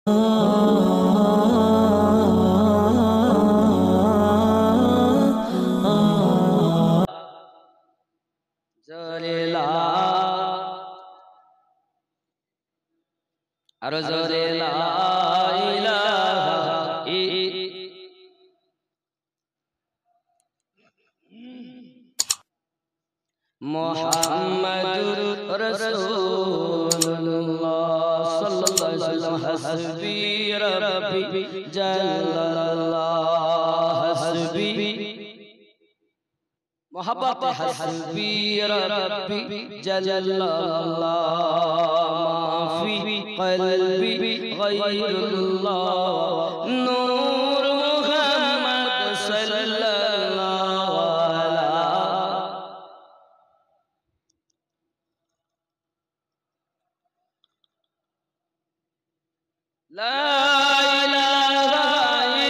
আর জোরে লা ইলাহা মুহাম্মাদুর রাসূলুল্লাহ সাল্লাল্লাহু আলাইহি ওয়াসাল্লাম হাসবি রাব্বি জাল্লাল্লাহ হাসবি মোহাব্বত হাসবি রাব্বি জাল্লাল্লাহ মাফি কলবি গায়রুল্লাহ নূর মুহাম্মদ সাল্লাল্লাহু আলাইহি লা ইলাহা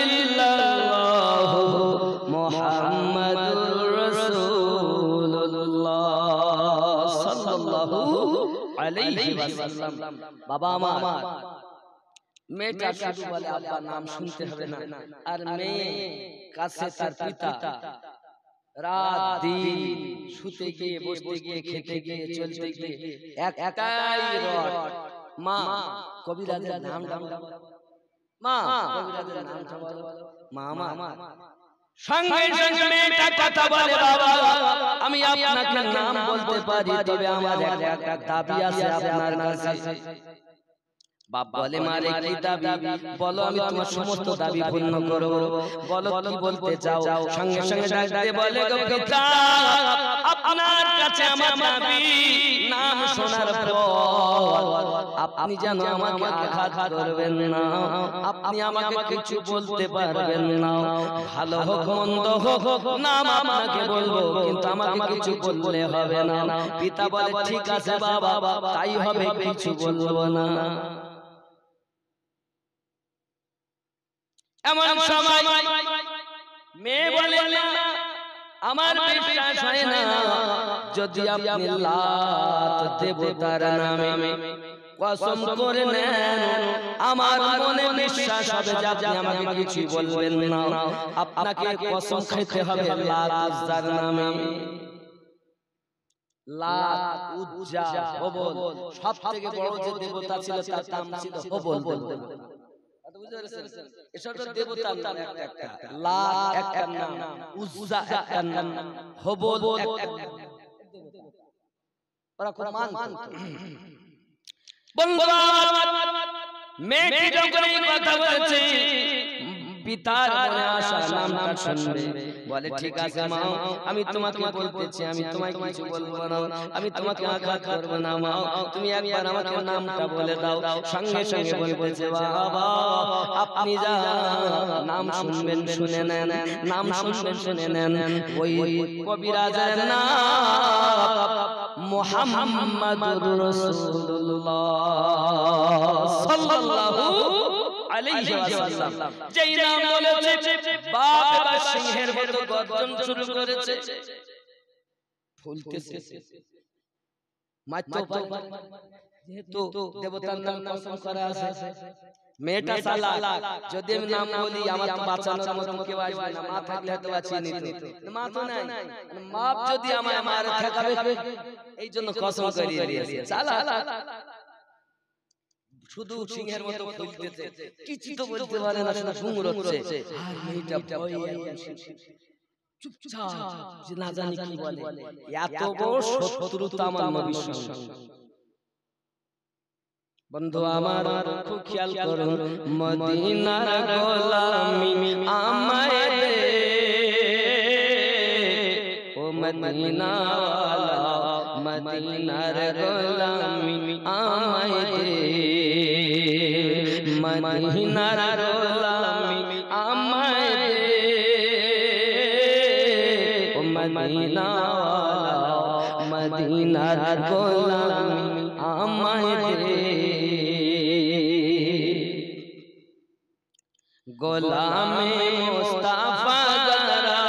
ইল্লাল্লাহ মুহাম্মাদুর রাসূলুল্লাহ সাল্লাল্লাহু আলাইহি ওয়াসাল্লাম। বাবা আমার মেয়েটা শুধু বলে আব্বা নাম শুনতে হবে না, আর মেয়ে কাছে তার পিতা রাত দিন শুতে গিয়ে বসতে গিয়ে খেতে গিয়ে চলতে গিয়ে একটাই রট, মা কবিরাজের নাম মা কবিরাজের নাম বলো মা আমার সঙ্গে সঙ্গে মেয়েটা কথা বলে বাবা আমি আপনাকে নাম বলতে পারি, তবে আমার একটা দাবি আছে আপনার কাছে। বাপ বলে মারে কি দাবি বলো, আমি তোমার সমস্ত দাবি পূর্ণ করব, বলো কি বলতে চাও। সঙ্গে সঙ্গে ডাকতে বলে গো পিতা আপনার কাছে আমার দাবি নাম শোনার পর আপনি যেন আমাকে আঘাত করবেন না, আপনি আমাকে কিছু বলতে পারবেন না, ভালো হোক মন্দ হোক নাম আপনাকে বলবো কিন্তু আমাকে কিছু বললে হবে না। পিতা বলে ঠিক আছে বাবা তাই হবে, কিছু বলবো না। এমন সময় মেয়ে বলে না আমার বিশ্বাস হয় না, যদি আপনি লাত দেবতার নামে কসম করে নেন আমার মনে বিশ্বাস হবে যে আপনি আমাকে কিছু বলবেন না, আপনাকে কসম খেতে হবে লাত উজ্জার নামে। লাত উজ্জা হবল সবথেকে বড় যে দেবতা ছিল তার নাম ছিল হবল দেবতা। এসব দেবতার নাম একটা, লাত একটা নাম, উজ্জা একটা নাম, হবল একটা নাম। ওরা কোন মান বন্ধুরা মেয়ে যখন এই কথা বলেছে পিতার মনে আসা নামটা শুনবে, বলে ঠিক আছে মা আমি তোমাকে বলতেছি, আমি তোমায় কিছু বলবো না, আমি তোমাকে আঘাত করবো না মা, তুমি একবার আমাকে নামটা বলে দাও। সঙ্গে সঙ্গে বলতেছে বাবা আপনি যা নাম শুনবেন শুনে নেন, নাম শুনবেন শুনে নেন, ওই কবিরাজের নাম মুহাম্মাদুর রাসূলুল্লাহ সাল্লাল্লাহু আলাইহি ওয়াসাল্লাম। যেই নাম বলেছে বাপ এবার সিংহের মতো গর্জন শুরু করেছে, ফুলতেছে মাত্র যেহেতু দেবতার নাম কসম করা আছে। মেয়েটা চালাক, যদি আমি নাম বলি আমার তো বাঁচানোর মতো কেউ আসবে না, মা থাকলে হয়তো বাঁচিয়ে নিত, মা তো নাই, মা যদি আমায় মার ঠেকাবে এই জন্য কসম করিয়ে দিয়েছে। চালাক শুধু সিংহের মতো ফুলতেছে, কিছু তো বলতে পারে না, শুধু ঘুমড়োচ্ছে। আর মেয়েটা ভয়ে চুপচাপ যে না জানি কি বলে, এত বড় শত্রুতা আমার নবীর সঙ্গে। বন্ধু আমার খুব খেয়াল করুন, মদিনার গোলামি আমায় দে ও মদিনা ওয়ালা, মদিনার গোলামি আমায় দে, মদিনার গোলামি আমায় দে ও মদিনা ওয়ালা, মদিনার গোলামি আমায় দে। গোলামে মুস্তাফা যারা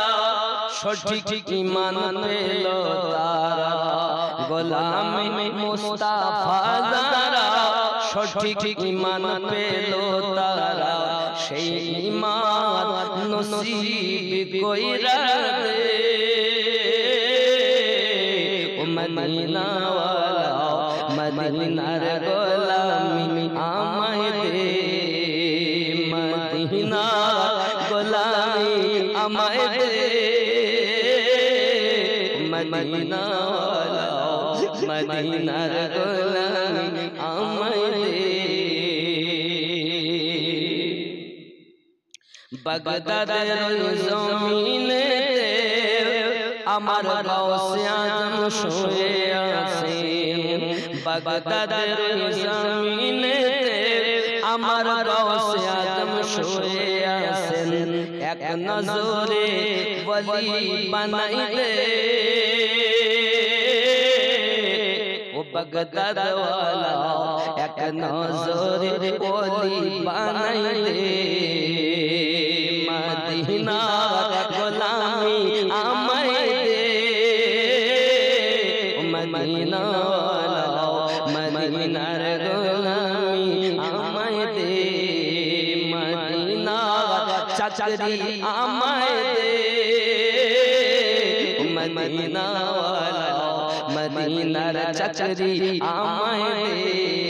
সঠিক ঈমান পেল তারা, গোলামে মুস্তাফা যারা সঠিক ঈমান পেল তারা সেই ঈমান নসিব কইরা দে ও মদিনা ওয়ালা মদিনার গোলামি আমায় দে মদিনা গোলামি আমায় দে মদিনা ওয়ালা মদিনার গোলামি আমায় দে বাগদাদের জমিনে আমার গাউসে আজম শুয়ে আছেন বাগদাদের জমিনে আমার গাউসে আজম শুয়ে আছেন এক নজরে ওলি বানাই দে ও বাগদাদ ওয়ালা এক নজরে ওলি বানাই দে মদিনা গোলামি আমায় দে মদিনা ওয়ালা মদিনার গোলামি আমায় দে মদিনা চাকরি আমায় দে মদিনা ওয়ালা মদিনার চাকরি আমায় দে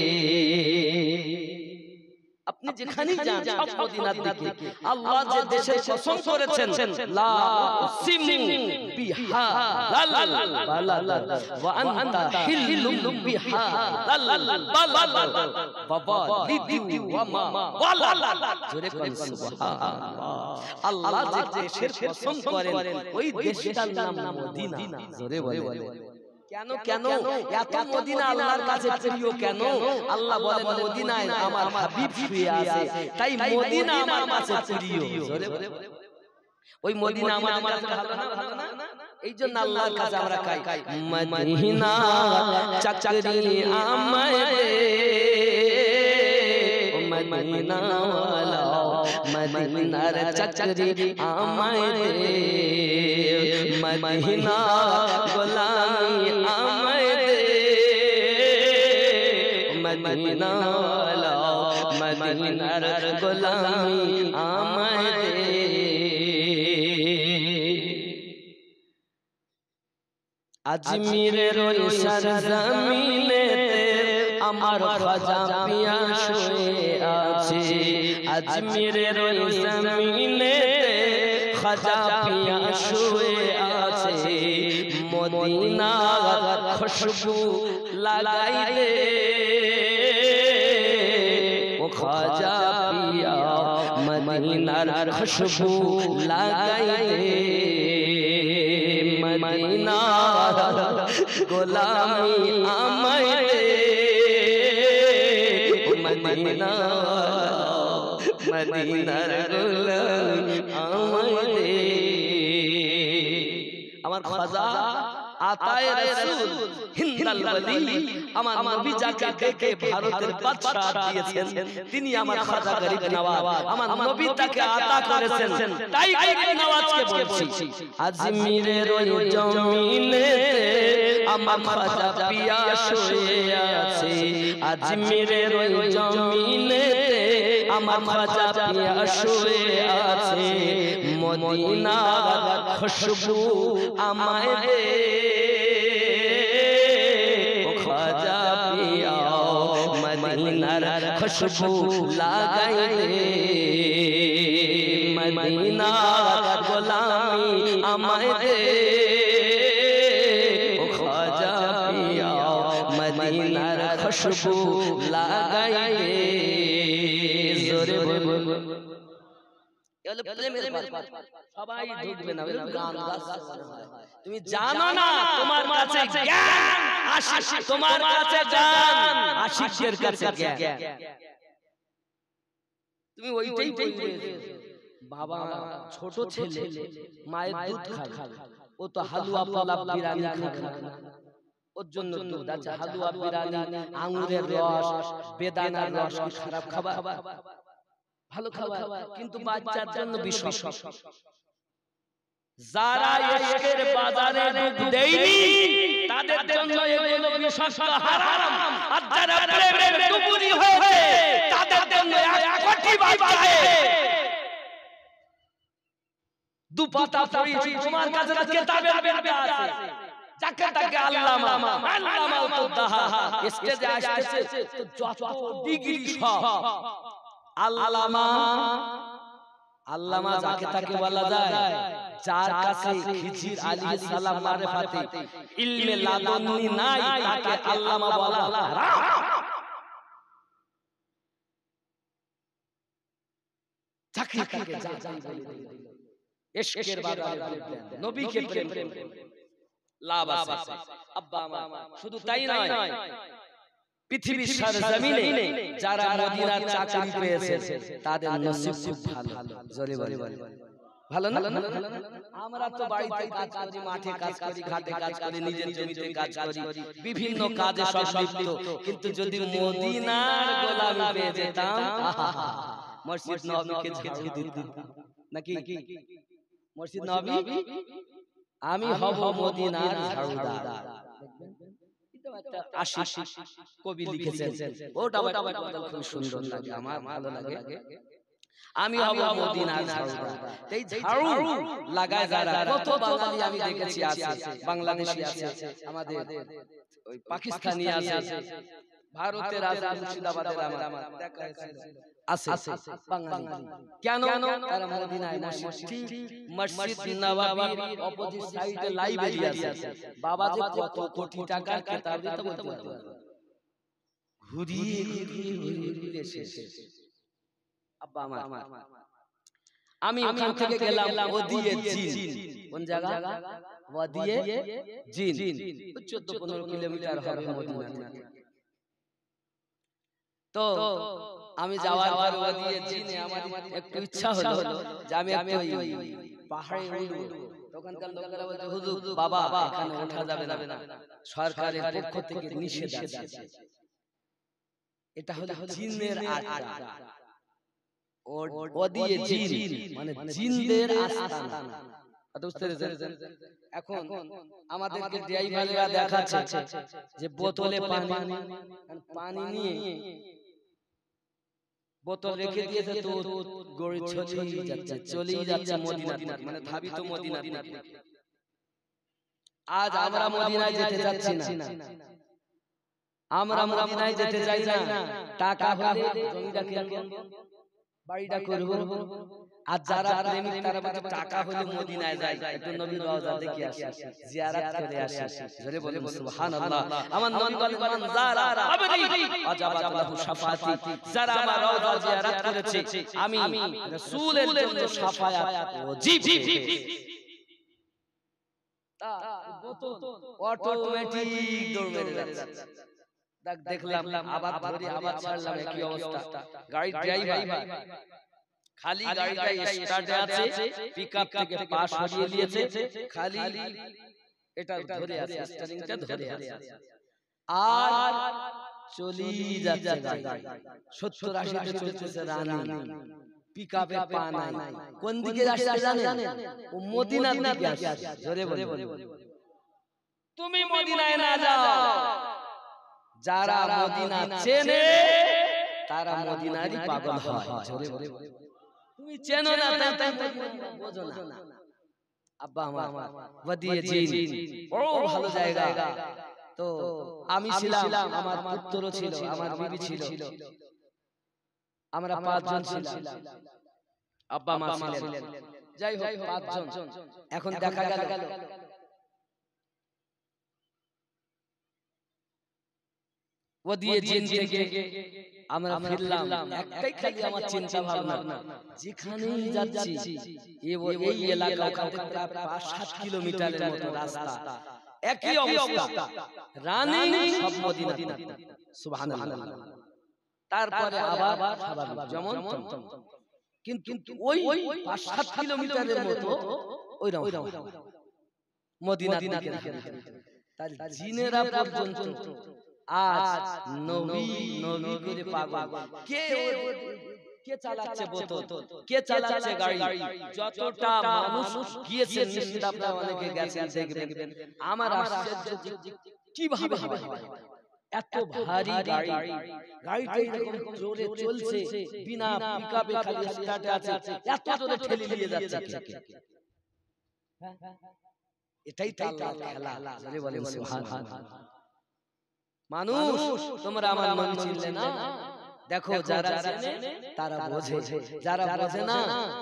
আপনি যেখানেই যান সব মদিনার দিকে আল্লাহ যে দেশের কসম করেছেন লা উসিমু বিহা লাল বালাদ ওয়া আনতা হিল্লুম বিহা লাল বালাদ বাবা লিদি ওয়া মা ওয়ালাদ জোরে কোন সুবহানাল্লাহ আল্লাহ যে দেশের কসম করেন ওই দেশটার নাম মদিনা জোরে বলে কেন কেন এত মদিনা আল্লাহর কাছে প্রিয় কেন আল্লাহ বলেন মদিনায় আমার হাবিব শুয়ে আছে তাই মদিনা আমার কাছে প্রিয় জোরে ওই মদিনা আমার কাছে ভালো না এইজন্য আল্লাহর কাছে আমরা কাই মদিনা চাকরি আমায় দে ও মদিনা ওয়ালা মদিনার চাকরি আমায় দে মদিনা গোলামি আমায় দে মদিনা ওয়ালা মদিনার গোলামি আমায় দে আজমিরের ওই সরজমিনেতে আমার খাজা পিয়া শুয়ে আছে আজমিরের ওই জমিনেতে খাজা পিয়া শুয়ে আছে মদিনার খুশবু লাগাই দে ও খাজা পিয়া মদিনার খুশবু লাগাই দে মদিনা গোলামি আমায় দে মদিনা মদিনার গোলামি আমায় দে আমার খাজা আতায়ে রাসূল হিন্দাল ওয়ালি আমার নবী যাকে দেখে ভারতের বাদশা দিয়েছেন তিনি আমার খাজা গরিব নওয়াজ আমার নবী তাকে আতা করেছেন তাই গরিব নওয়াজকে বলছি আজমিরের ওই জমিনে আমার খাজা পিয়া শুয়ে আছে আজমিরের ওই জমিনে আমার খাজা পিয়া শুয়ে আছে মদিনার খুশবু আমায় দে ও খাজা পিয়া মদিনার খুশবু লাগাই দে মদিনার গোলামি আমায় দে ও খাজা পিয়া মদিনার খুশবু লাগাই দে জোরে বল সবাই ঢুকবে না গান তুমি জানো না তোমার কাছে জ্ঞান আশিক তোমার কাছে জ্ঞান আশিকের কাছে জ্ঞান তুমি ওইটাই বলবে বাবা ছোট ছেলে মায়ের দুধ খায় ও তো হালুয়া পোলাপ বিরিয়ানি খায় ওর জন্য দুধ আছে হালুয়া বিরিয়ানি আঙ্গুরের রস বেদানার রস কি খারাপ খাবার ভালো খাবার কিন্তু বাচ্চার জন্য বিষ যারা ইশকের বাজারে ডুব দেয়নি তাদের জন্য এগুলো বিষাক্ত হারাম, আর যারা প্রেমের ডুবুরি হয়েছে তাদের জন্য এক কোটি বাঁচায়। দুপাতা পড়েছি তোমার কাছে কিতাবের বেদে আছে, যাকে তাকে আল্লামা আল্লামাউত দাহা স্টেজে আসতেছে তো যত ডিগ্রি সব আল্লামা। আল্লামা যাকে তাকে বলা যায় যার কাছে খিজির আলাইহিস সালাম মারিফাতে ইলমে লাদুন্নি নাই, তাকে আল্লামা বলা হারাম। যাকে তাকে যা যা বলে ইশকের বাজারে নবীকে প্রেম লাভ আছে। আব্বা আমার শুধু তাই নয়, পৃথিবীর সরজমিনে যারা মদিনার চাকরি পেয়েছে তাদের নসিব খুব ভালো। জোরে বলে ভালো না? আমরা তো বাড়িতে কাজ করি, মাঠে কাজ করি, ঘাটে কাজ করি, নিজের জমিতে কাজ করি, বিভিন্ন কাজে সংলিপ্ত। কিন্তু যদি মদিনার গোলামি পেয়ে যেতাম, মসজিদ নববীকে ঝাড়ু দিতাম নাকি? মসজিদ নববী আমি হব মদিনার ঝাড়ুদার। কবি লিখেছেন, ওটা খুব সুন্দর লাগে, আমার ভালো লাগে। আমি হব মদিনার ঝাড়ুদার। এই ঝাড়ু লাগায় যারা, কত বাঙালি আমি দেখেছি আছে, বাংলাদেশি আছে, আমাদের ওই পাকিস্তানি আছে, ভারতের আছে, মুর্শিদাবাদের আমার দেখা আছে বাঙালি। কেন? তারা মদিনায় মসজিদ নববীর অপোজিট সাইডে লাইব্রেরি আছে, বাবা যে কত কোটি টাকার কিতাব দিতে বলতে ঘুরিয়ে ঘুরিয়ে শেষ। আব্বা আমার আমি ওখান থেকে গেলাম ওদিয়ে জিন। কোন জায়গা? ওদিয়ে জিন, 14-15 কিলোমিটার হবে মদিনা। তো আমি যাওয়ার পর ওদিয়ে জিনে আমার একটু ইচ্ছা হলো যে আমি একটু পাহাড়ে উঠব। তখনকার লোকেরা বলতে, হুজুর বাবা এখানে ওঠা যাবে না, সরকারের পক্ষ থেকে নিষেধ আছে। এটা হলো জিনের আড্ডা। ওদিয়ে জিন মানে জিনদের আস্তানা। এখন আমাদেরকে ড্রাইভাররা দেখাচ্ছে যে বোতলে পানি নিয়ে বোতল রেখে দিয়েছে, তো গড়ি চলেই যাচ্ছে মদিনা, মানে ধাবিত মদিনা। আজ আমরা মদিনায় যেতে যাচ্ছি না, আমরা মদিনায় যেতে চাই না। টাকা হলে জমিটা কিনবো, বাড়িটা করব। আর যারা প্রেমিক তারা বলে টাকা হলে মদিনায় যায়, একটু নবীর রওজা দেখে আসে, জিয়ারত করে আসে। জোরে বলেন সুবহানাল্লাহ। আমার নবী বলেন, মান যারা কবরি আজাবাত লাহু শাফাআতি, যারা আমার রওজা জিয়ারত করেছে আমি রাসূলের জন্য শাফায়াত ওয়াজিব। তা বোতল অটোমেটিক দৌড় মেরে যাচ্ছে। দেখলাম আবার ধরে আবার ছাড়লাম, একই অবস্থা। গাড়ি ড্রাইভার খালি গাড়িটা স্টার্টে আছে, পিকআপ থেকে পা সরিয়ে দিয়েছে, খালি এটা ধরে আছে, স্টিয়ারিংটা ধরে আছে, আর চলি যাচ্ছে গাড়ি 70-80 তে চলতেছে রানিং। পিকআপে পা নাই, কোন দিকে যাচ্ছে জানেন? ও মদিনার দিকে আসছে। জোরে বলে তুমি মদিনায় না যাও, যারা মদিনা চেনে তারা মদিনারই পাগল হয়। তুমি চেনো না, তাই বোঝো না। আব্বা আমার ওদিয়ে জিন বড় ভালো জায়গা। তো আমি ছিলাম, আমার পুত্র ছিল, আমার বিবি ছিল, আমরা 5 জন ছিলাম, আব্বা মা ছিলেন। যাই হোক 5 জন। এখন দেখা গেল ওদিয়ে জিন থেকে আমরা ফিরলাম, একটাই খালি আমার চিন্তা ভাবনা, যেখানেই যাচ্ছি এই এলাকা ওখান থেকে প্রায় 5-7 কিলোমিটারের মতো রাস্তা, একই অবস্থা, রানিং সব মদিনা। সুবহানাল্লাহ। তারপরে আবার স্বাভাবিক যেমন, কিন্তু ওই 5-7 কিলোমিটারের মতো ওইরকম মদিনা দিকে। তার জিনেরা পর্যন্ত আজ নবী নবী করে পাগল। কে কে চালাচ্ছে বোতল, কে চালাচ্ছে গাড়ি, যতটা মানুষ গিয়েছে নিশ্চিত আপনারা অনেকে গেছেন দেখবেন। আমার আশ্চর্য কিভাবে হয় এত ভারী গাড়ি, গাড়িটা এরকম জোরে চলছে, বিনা পিকআপে খালি স্টার্টে আছে, এত জোরে ঠেলে নিয়ে যাচ্ছে কে? এটাই তো আল্লাহর খেলা। জোরে বলেন সুবহানাল্লাহ। মানুষ তোমরা আমার নবী চিনলে না? দেখো যারা জানে তারা বোঝে, যারা বোঝে না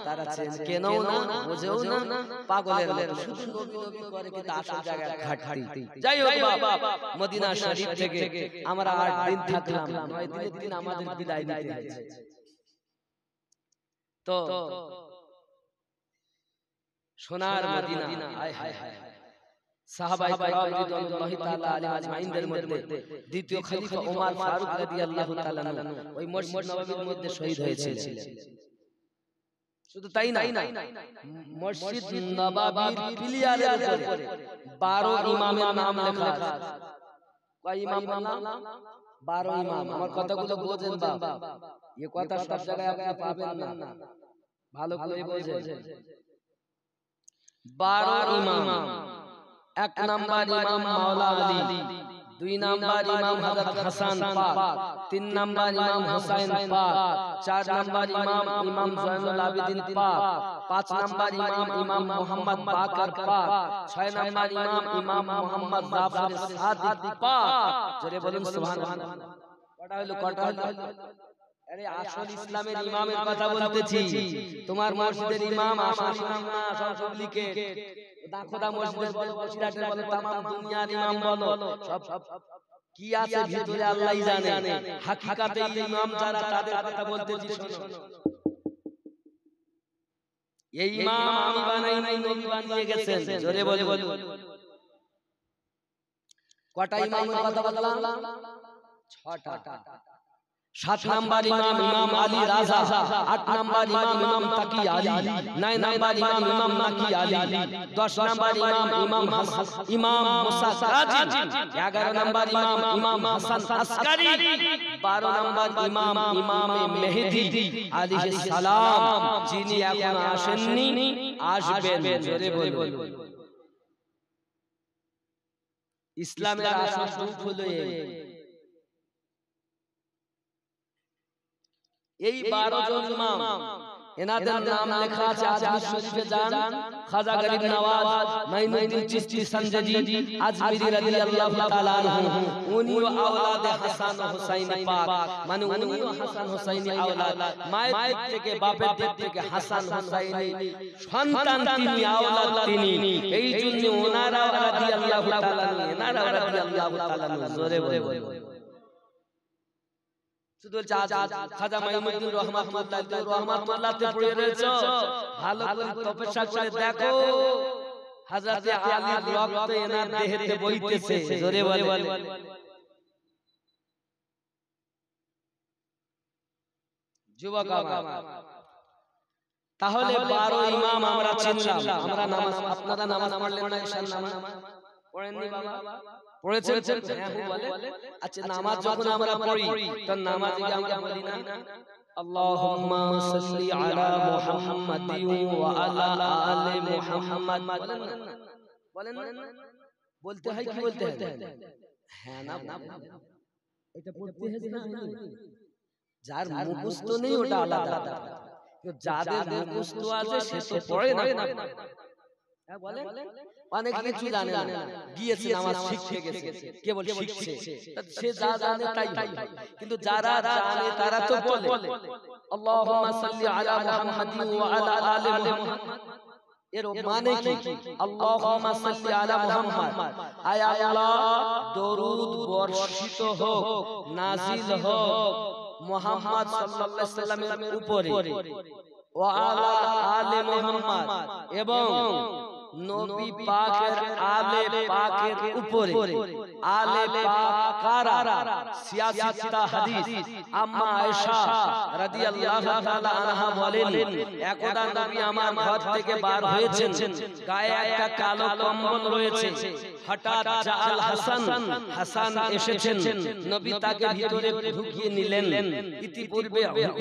তারা কেনও না, বোঝেও না, পাগলের মতো শুধু নবী নবী করে কিন্তু আসল জায়গায় ঘাটতি। যাই হোক বাবা, মদিনা শরীফ থেকে আমরা 8 দিন থাকলাম, 9 দিনের দিন আমাদের বিদায় নিতে হয়েছে। তো সোনার মদিনা, হায় হায় হায়, সাহাবায়ে কেরাম রাদিয়াল্লাহু তাআলা আলাইহিম আজমাইনদের মধ্যে দ্বিতীয় খলিফা ওমর ফারুক রাদিয়াল্লাহু তাআলা ওই মসজিদ নববীর মধ্যে শহীদ হয়েছিলেন। শুধু তাই না, মসজিদ নববীর পিলিয়ারের উপরে 12 ইমামের নাম লেখা আছে। কয় ইমাম বললাম? 12 ইমাম। আমার কথাগুলো বোঝেন বাবা, এই কথা সব জায়গায় আপনি পাবেন না, ভালো করে বোঝেন। 12 ইমাম। 1 নাম্বার ইমাম মাওলা আলী, 2 নাম্বার ইমাম হযরত হাসান পাক, 3 নাম্বার ইমাম হুসাইন পাক, 4 নাম্বার ইমাম জয়নুল আবেদিন পাক, 5 নাম্বার ইমাম মুহাম্মদ বাকর পাক, 6 নাম্বার ইমাম মুহাম্মদ জাফর সাদিক পাক। জোরে বলুন সুবহানাল্লাহ। কটা হলো? আরে আসল ইসলামের ইমামের কথা বলতেছি। তোমার মসজিদের ইমাম আসল ইমাম না, সব ডুপ্লিকেট। দাখোদা মসজিদের বলো, বসিরহাটের বলো, तमाम দুনিয়ার ইমাম বলো, সব কি আছে ভিতরে আল্লাহই জানে। হাকিকাতে ইমাম যারা তাদের কথা বলতেছি শোনো। এই ইমাম আমি বানাই নাই, নবী বানিয়ে গেছেন। জোরে বলো। কটা ইমামের কথা বললাম? 6টা। 7 নাম্বার ইমাম আলী রাজা, 8 নাম্বার ইমাম তাকি আলী, 9 নাম্বার ইমাম নাকি আলী, 10 নাম্বার ইমাম মুসা কাজিম, 11 নাম্বার ইমাম হাসান আসকারি, 12 নাম্বার ইমাম মেহেদী আলাইহিস সালাম, যিনি এখন আসেননি, আসবেন। জোরে বলুন। ইসলামের আসল রূপ হলো এই 12 জন ইমাম, এনাদের নাম লেখা আছে আজমির শরীফে। যান, খাজা গরিব নওয়াজ মাইনুদ্দিন চিশতি সঞ্জদি আজমিরি রাদিয়াল্লাহু তাআলা আনহু, উনিও আওলাদে হাসান ও হুসাইন পাক, মানে উনিও হাসান হুসাইনি আওলাদ, মায়ের থেকে বাপের দিক থেকে হাসান হুসাইনি সন্তান, তিনি আওলাদ তিনি। এই জন্য ওনারা রাদিয়াল্লাহু তাআলা, এনারা রাদিয়াল্লাহু তাআলা। জোরে বলে শুধু খাজা মাইনুদ্দিন রহমাতুল্লাহ তে পড়ে রয়েছে, ভালো করে তপস্যা করে দেখো, হযরত আলীর রক্ত এনার দেহেতে বইতেছে। জোরে বলে। যুবক আমার, তাহলে 12 ইমাম আমরা চিনলাম। আমরা নামাজ, আপনারা নামাজ পড়লেন না? ঈশার নামাজ পড়েননি বাবা? পড়েছেন? বলে আচ্ছা, নামাজ যখন আমরা পড়ি তখন নামাজে আমরা বলি না আল্লাহুম্মা সাল্লি আলা মুহাম্মাদিন ওয়া আলা আলি মুহাম্মাদ? বলেন না? বলতে হয় কি বলতে হয়? হ্যাঁ না, এটা পড়তে হয় না? যার মুখস্থ নেই ওটা আলাদা, যাদের মুখস্থ আছে সে তো পড়ে না। বলেন অনেক কিছু জানে না, গিয়েছে নামাজ শিখতে গেছে, কেবল শিখছে, সে যা জানে তাই। কিন্তু যারা জানে তারা তো বলে আল্লাহুম্মা সাল্লি আলা মুহাম্মাদিন ওয়া আলা আলি মুহাম্মাদ। এর মানে কি? আল্লাহুম্মা সাল্লি আলা মুহাম্মাদ, আয় আল্লাহ দরুদ বর্ষিত হোক, নাজিল হোক মুহাম্মদ সাল্লাল্লাহু আলাইহি সাল্লামের উপরে, ওয়া আলা আলি মুহাম্মাদ, এবং নবী পাকের আলে পাকের উপরে। আলে পাক কারা সিয়াসিতা হাদিস আম্মা আয়েশা রাদিয়াল্লাহু তাআলা আনহা বলেন, একদা নবী আমার ঘর থেকে বার হয়েছেন, গায়ে একটা কালো কম্বল রয়েছে। হঠাৎ জাআল হাসান এসেছেন, নবী তাকে ভিতরে ঢুকিয়ে নিলেন।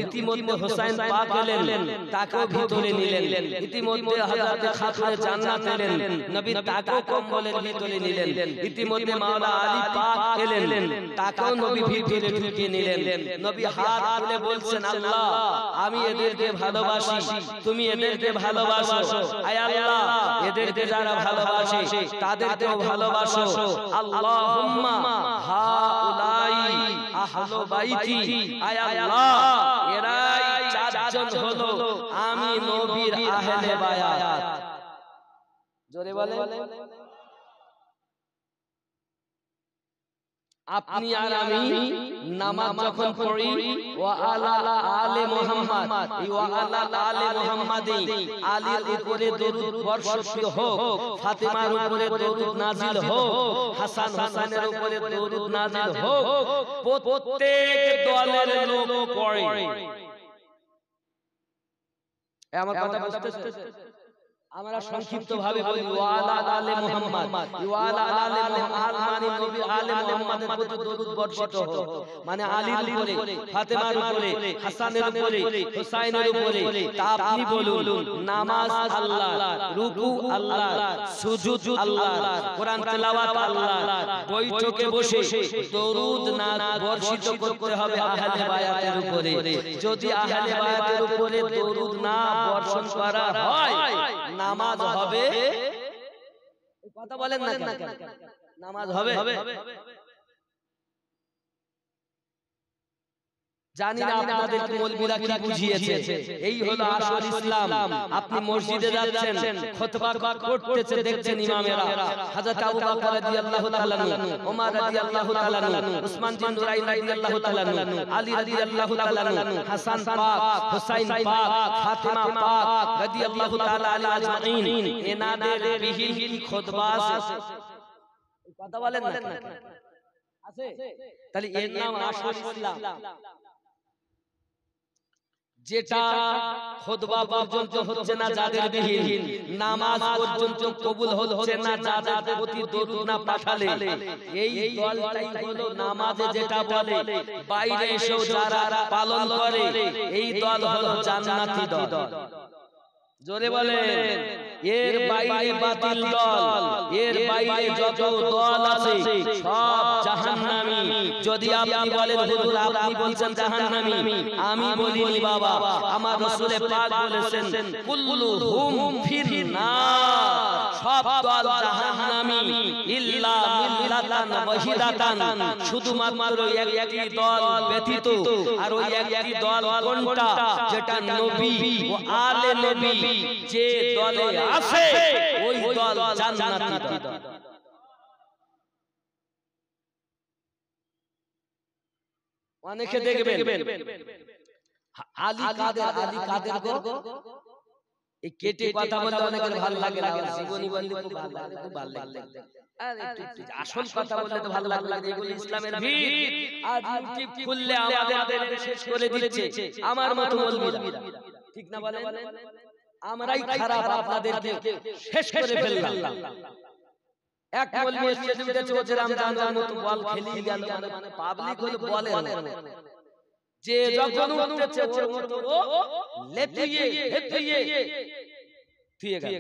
ইতিমধ্যে হোসেন পাক এলেন, তাকেও ভিতরে নিলেন। ইতিমধ্যে হযরত খাতুনে জান্নাত এলেন, নবী তাকেও কম্বলের ভিতরে নিলেন। ইতিমধ্যে মাওলা আলী পাক এলেন, তাকেও নবী ভিতরে ঢুকিয়ে নিলেন। নবী হাত তুলে বলছেন, আল্লাহ আমি এদেরকে ভালোবাসি, তুমি এদেরকে ভালোবাসো। আয় আল্লাহ, এদেরকে যারা ভালোবাসে তাদেরকেও ভালোবাসো। আল্লাহুম্মা হাউলাই আহলু বাইতি, আয় আল্লাহ এরাই চারজন হলো আমি নবীর আহলে বায়াত। জোরে বলে, আপনি আর আমি নামাজ যখন পড়ি ওয়া আলা আলে মুহাম্মদ, ওয়া আলা আলে মুহাম্মাদি, আলীর উপরে দরুদ বর্ষিত হোক, ফাতেমার উপরে দরুদ নাজিল হোক, হাসান হোসেনের উপরে দরুদ নাজিল হোক। প্রত্যেক দলের লোক পড়ে। আমার কথা বুঝতেছেন? আমরা সংক্ষিপ্ত ভাবে বলি ওয়া আলা আলে মুহাম্মদ, ওয়া আলা আলে মুহাম্মদ মানে নবী আলে মুহাম্মাদের প্রতি দরুদ বর্ষিত হোক, মানে আলীর উপরে, ফাতেমার উপরে, হাসানের উপরে, হুসাইনের উপরে। তা আপনি বলুন, নামাজ আল্লাহ, রুকু আল্লাহ, সুজুদ আল্লাহ, কোরআন তেলাওয়াত আল্লাহ, বৈঠকে বসে দরুদ না বর্ষিত করতে হবে আহলে বায়াতের উপরে। যদি আহলে বায়াতের উপরে দরুদ না বর্ষণ করা হয়, নামাজ হবে? কথা বলেন না কেন? নামাজ হবে? জানি না আপনাদেরকে মৌলবীরা কি বুঝিয়েছে। এই হলো আসল ইসলাম। আপনি মসজিদে যাচ্ছেন, খুতবা পড়তেছে, দেখছেন ইমামেরা হযরত আবু বকর রাদিয়াল্লাহু তাআলা আনহু, ওমর রাদিয়াল্লাহু তাআলা আনহু, উসমান বিন নুরাইন রাদিয়াল্লাহু তাআলা আনহু, আলী রাদিয়াল্লাহু তাআলা আনহু, হাসান পাক, হুসাইন পাক, ফাতেমা পাক রাদিয়াল্লাহু তাআলা আলাইহিম আজমাইন, এনাদের বিহিন খুতবা আছে। কথা বলেন না আছে? তাহলে এর নাম আসল ইসলাম। যেটা খুতবা পর্যন্ত হচ্ছে না যাদের বিহীন, নামাজ পর্যন্ত কবুল হচ্ছে না যাদের প্রতি দরুদ না পাঠালে, এই দলটাই হলো নামাজে যেটা বলে, বাইরে এসেও যারা পালন করে, এই দল হলো জান্নাতি দল। জোরে বলেন, এর বাইরে বাতিল দল, এর বাইরে যত দল আছে সব জাহান্নামী। যদি আপনি বলেন হুজুর আপনি বলছেন জাহান্নামী, আমি বলিনি বাবা, আমার রাসূল পাক বলেছেন কুল্লুহুম ফিন্নার, সব দল জাহান্নামী ইল্লা মিল্লাতান ওয়াহিদাতান, শুধুমাত্র একটি দল ব্যতীত। আর ওই একটি দল কোনটা? যেটা নবী ও আলে নবী যে দলে আছে, ওই দল জান্নাতি দল। অনেকে দেখবেন আলী কাদের গো এই কেটে কথা বলতে অনেকের ভালো লাগে না, জীবনী বলতে খুব ভালো লাগে, খুব ভালো লাগে। আর একটু আসল কথা বললে তো ভালো লাগে। এগুলো ইসলামের ভিত। আজ ইউটিউব খুললে আমাদের শেষ করে দিচ্ছে আমার মতো মৌলবীরা। ঠিক না বলেন? আমরাই খারাপ, আপনাদেরকে শেষ করে ফেললাম। এক মৌলবী এসে দিতেছে ওদের রমজানের মতো বল খেলিয়ে গেল, মানে পাবলিক হলো বলে যে যখন উঠতেছে ওর মতো ও লেটিয়ে হেটিয়ে থিয়ে গেল।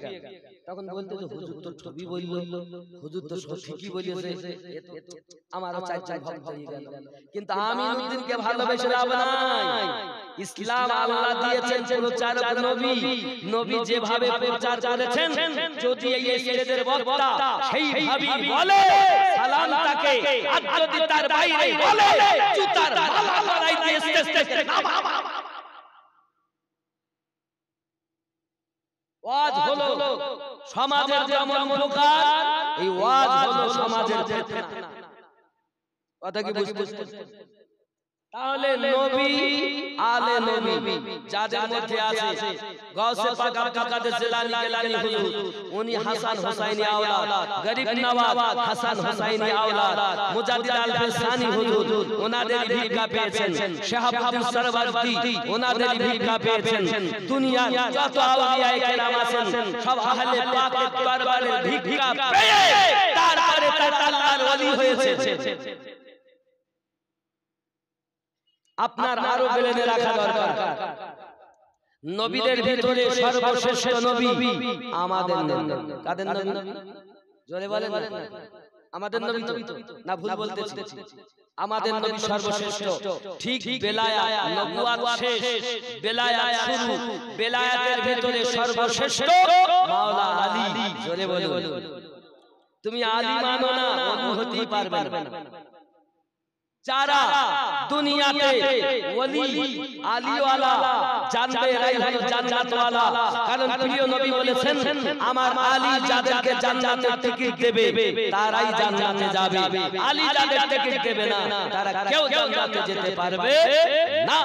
তখন বলতে যে হুজুর তো ছবি বলল, হুজুর তো ঠিকই বলেছে, আমার চাই ভক্ত হয়ে গেল। কিন্তু আমিনুদ্দিনকে ভালোবেসে লাভ নাই। ইসলাম আল্লাহ দিয়েছেন প্রচারক নবী, নবী যেভাবে প্রচার করেছেন, যদি এই স্টেজের বক্তা সেইভাবেই বলে সালাম তাকে, আর যদি তার বাইরে বলে জুতার মালা গলায় দিয়ে স্টেজ থেকে নামা। ওয়াজ হলো সমাজের যেমন উপকার, এই ওয়াজ হলো সমাজের ফিতনা। কথা কি বুঝতেছেন? তাহলে নবী আলে নবী যাদের মধ্যে আছে গাউসে পাক আব্দুল কাদের জিলানী গিলানী হুজুর, উনি হাসান হুসাইনি আওলাদ, গরিব নওয়াজ হাসান হুসাইনি আওলাদ, মুজাদ্দিদ আল ফিসানি হুজুর ওনাদের ভিক্ষা পেয়েছেন, শাহাবুদ্দিন সরওয়ার্দী ওনাদের ভিক্ষা পেয়েছেন। দুনিয়ার যত আউলিয়া কেরাম আছেন সব আহলে পাকের দরবারের ভিক্ষা পেয়ে তারপরে তারা আল্লাহর ওলি হয়েছে। আপনার আরো বেলেনে রাখা দরকার, নবীদের ভিতরে সর্বশ্রেষ্ঠ নবী আমাদের নবী। কাদের নবী? জোরে বলেন না। আমাদের নবী তো না, ভুল বলতেছি? আমাদের নবী সর্বশ্রেষ্ঠ। ঠিক বেলায়াত নবুয়াত শেষ, বেলায়াত শুরু। বেলায়াতের ভিতরে সর্বশ্রেষ্ঠ মাওলা আলী। জোরে বলুন। তুমি আলী মানো না, ওলি হতেই পারবে না। যারা দুনিয়াতে ওলি আলীওয়ালা জানবে এরাই হলো জান্নাতওয়ালা। কারণ প্রিয় নবী বলেছেন, আমার আলী যাদেরকে জান্নাতের টিকিট দেবে তারাই জান্নাতে যাবে, আলী যাদের টিকিট দেবে না তারা কেউ জান্নাতে যেতে পারবে না।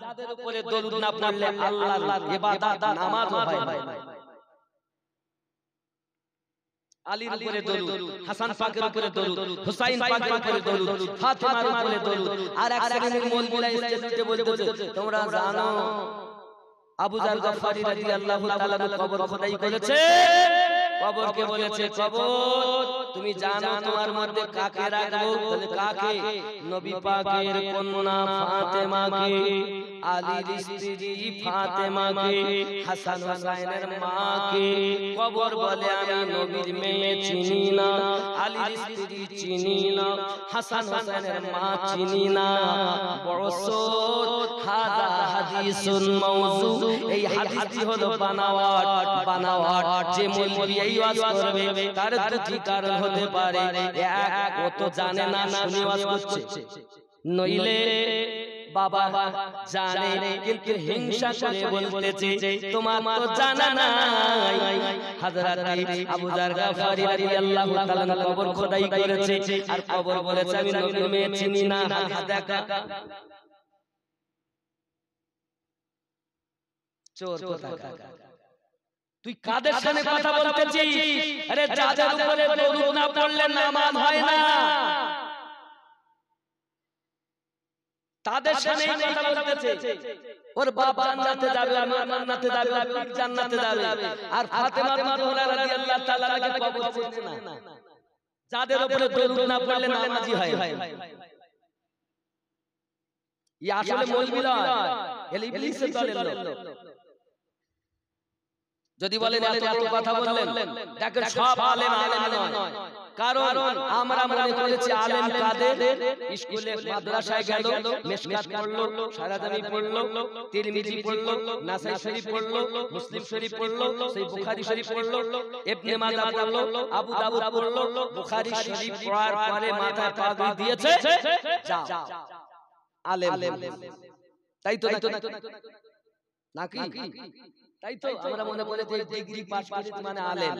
যাদের উপরে দরুদ না পড়লে আল্লাহর ইবাদত নামাজও হয় না। আলীর উপরে দরুদ, হাসান পাকের উপরে দরুদ, হুসাইন পাকের উপরে দরুদ, ফাতেমার উপরে দরুদ। আর এক শ্রেণীর মৌলবীরা স্টেজে বলতেছে, তোমরা জানো আবু যার গফফারি রাদিয়াল্লাহু তাআলা কবর খোদাই করেছে। কবরকে বলেছে, কবর তুমি জানো তোমার মধ্যে কাকে রাখবো? তাহলে কাকে? নবী পাকের কন্যা ফাতেমাকে, আলীর স্ত্রী ফাতেমাকে, হাসান হুসাইনের মাকে। কবর বলে আমি নবীর মেয়ে চিনি না, আলীর স্ত্রী চিনি না, হাসান হুসাইনের মা চিনি না। বড় সৎ হাদা হাদিসুন মাউযু, এই হাদিসটি হলো বানাওয়াট। বানাওয়াট যে মৌলবী এই ওয়াজ করবে তার দুটি কারণ হতে পারে, এক ও তো জানে না শুনি ওয়াজ করছে, নইলে বাবা জানে কিন্তু হিংসা করে বলতেছে তোমার তো জানা নাই। হযরত আবু যার গফফারি রাদিয়াল্লাহু তাআলা কবর খোদাই করেছে আর কবর বলেছে আমি নবীর মেয়ে চিনি না। দেখা চোর কোথাকার, তুই কাদের সামনে কথা বলতেছিস? আরে যাদের উপরে দরুদ না পড়লে নামাজ হয় না, তাদের সামনে কথা বলতেছে। ওর বাপ জান্নাতে যাবে, মা জান্নাতে যাবে, পীর জান্নাতে যাবে, আর ফাতেমা জোহরা রাদিয়াল্লাহু তাআলা কে কবর করছে না। যাদের উপরে দরুদ না পড়লে নামাজি হয়। ই আসলে মৌলবী নয়, এর ইবলিসের দলের লোক। যদি বলেন এত বড় কথা বললেন, দেখেন সব আলেম আলেম নয়। কারণ আমরা মনে করেছি আলেম কাদের? স্কুলে মাদ্রাসায় গেল, মিশকাত পড়লো, সারাদামি পড়লো, তিরমিজি পড়লো, নাসাই শরীফ পড়লো, মুসলিম শরীফ পড়লো, সেই বুখারী শরীফ পড়লো, ইবনে মাজাহ পড়লো, আবু দাউদ পড়লো। বুখারী শরীফ পড়ার পরে মাথায় পাগড়ি দিয়েছে, যাও আলেম। তাই তো নাকি? তাই তো আমরা মনে করে যে ডিগ্রি পাস করেছি মানে আলেম।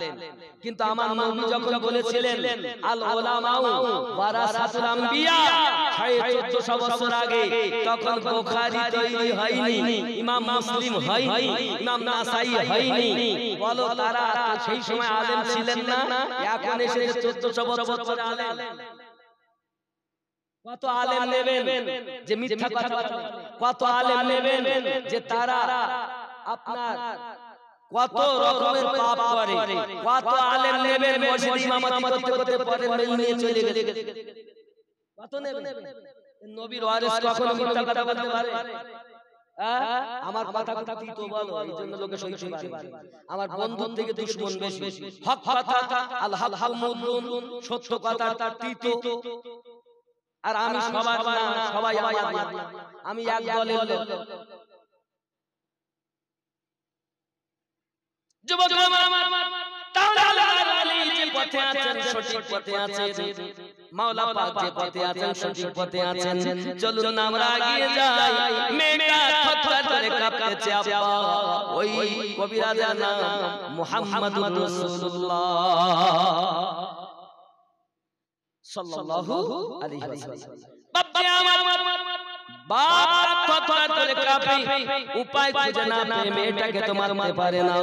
কিন্তু আমার নবী যখন বলেছিলেন আল উলামাউ ওয়ারাসাতুল আম্বিয়া 1400 বছর আগে, তখন বুখারী তৈরি হয়নি, ইমাম মুসলিম হয়নি, ইমাম নাসাই হয়নি। বলো তারা সেই সময় আলেম ছিলেন না? এখন এসে 1400 বছর পরে আলেম। কত আলেম নেবেন যে মিথ্যা কথা বলে, কত আলেম নেবেন যে তারা আপনার কত রকমের পাপ করে, কত আলেম নেবেন মসজিদে ইমামতি করতে করতে পরে মেল নিয়ে চলে গেছে, কত নেবেন? নবীর ওয়ারিস কখনো মিথ্যা কথা বলতে পারে? আমার কথা তো বলো, এইজন্য লোকে সইতে পারে। আমার বন্ধুর থেকে দুশমন বেশি। হক কথা আল হক মুদুন, সত্য কথা তার তিতো। আর আমি সবার না, সবাই আমার না, আমি এক দলের লোক। যুবক আমার তাহলে আল্লাহর ওলি যে পথে আছেন সঠিক পথে আছেন, মাওলা পাক যে পথে আছেন সঠিক পথে আছেন, চলুন আমরা এগিয়ে যাই। মেঘা থরথর করে কাঁপতেছে আব্বা, ওই কবিরাজের নাম মুহাম্মদুর রাসূলুল্লাহ সাল্লাল্লাহু আলাইহি ওয়াসাল্লাম। বাবা আমার বাপ থরথর করে কাঁপে, উপায় খুঁজে না পেয়ে মেয়েটাকে তো মারতে পারে না।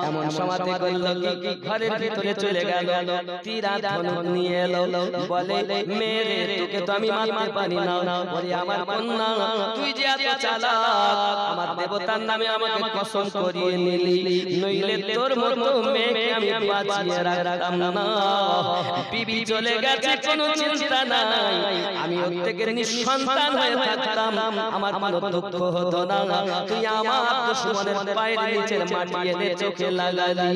এমন সমাধি করল কি ঘরের ভিতরে চলে গেল, তীর আর ধনুক নিয়ে এলো, বলে মেরে তোকে তো আমি মারতে পারি না, বলে আমার কন্যা তুই যে এত চালাক, আমার দেবতার নামে আমাকে কসম করিয়ে নিলি, নইলে তোর মতো মেয়েকে আমি বাঁচিয়ে রাখতাম না। বিবি চলে গেছে কোনো চিন্তা নাই, আমি ওর থেকে নিঃসন্তান হয়ে থাকতাম, আমার কোনো দুঃখ হতো না। তুই আমার দুশমনের পায়ের নিচের মাটি এনে চোখে লাগালি,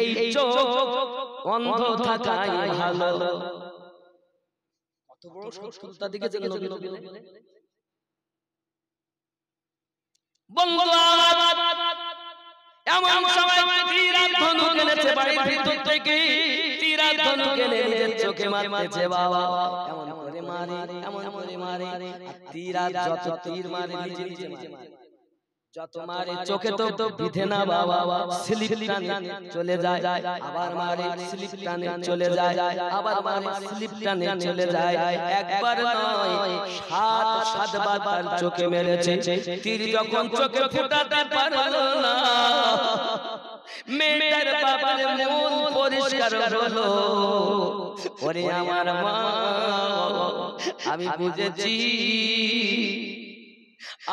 এই চোখ অন্ধ থাকাই ভালো। কত বড় শত্রুতা দেখেছেন নবী। বন্ধু এমন সময় তীর আর ধনুক এনেছে বাড়ির ভিতর থেকে, তীর আর ধনুক এনে নিজের চোখে মারতেছে বাবা। এমন করে মারে, এমন করে মারে, তীর আর যত তীর মারে নিজে নিজে মারে, যত মারে চোখে তো বিধে না বাবা, স্লিপ টানে চলে যায়, আবার মারে স্লিপ টানে চলে যায়, আবার মারে স্লিপ টানে চলে যায়। একবার নয় সাতবার তার চোখে মেরেছে। তীর যখন চোখে ফোটাতে পারলো না, মেয়েটার বাবার মন পরিষ্কার হলো, ওরে আমার মা আমি বুঝেছি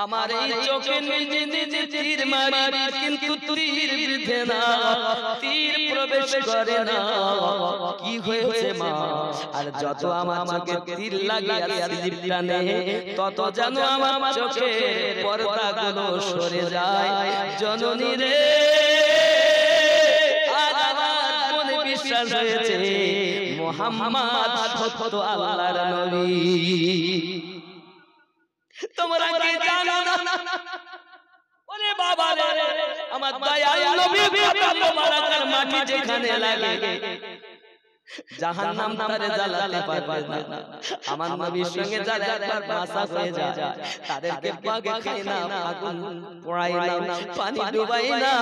আমার এই চোখে নিজে নিজে তীর মারি, কিন্তু তীর বিধে না, তীর প্রবেশ করে না। কি হয়েছে মা? আর যত আমার চোখে তীর লাগে আর স্লিপ টানে, তত যেন আমার চোখে পর্দাগুলো সরে যায়। জননী রে, আজ আমার মনে বিশ্বাস হয়েছে মুহাম্মদ সত্য আল্লাহর নবী। তোমরা কি জানো না? ওরে বাবা রে, আমার দয়াল নবী পাক মোবারকের মাটি যেখানে লাগে জাহান্নাম তারে জ্বালাতে পারবে না। আমার নবীর সঙ্গে যারা একবার মাসা হয়ে যায় তাদেরকে পাকে খাই না, আগুন পোড়াই না, পানি ডুবাই না,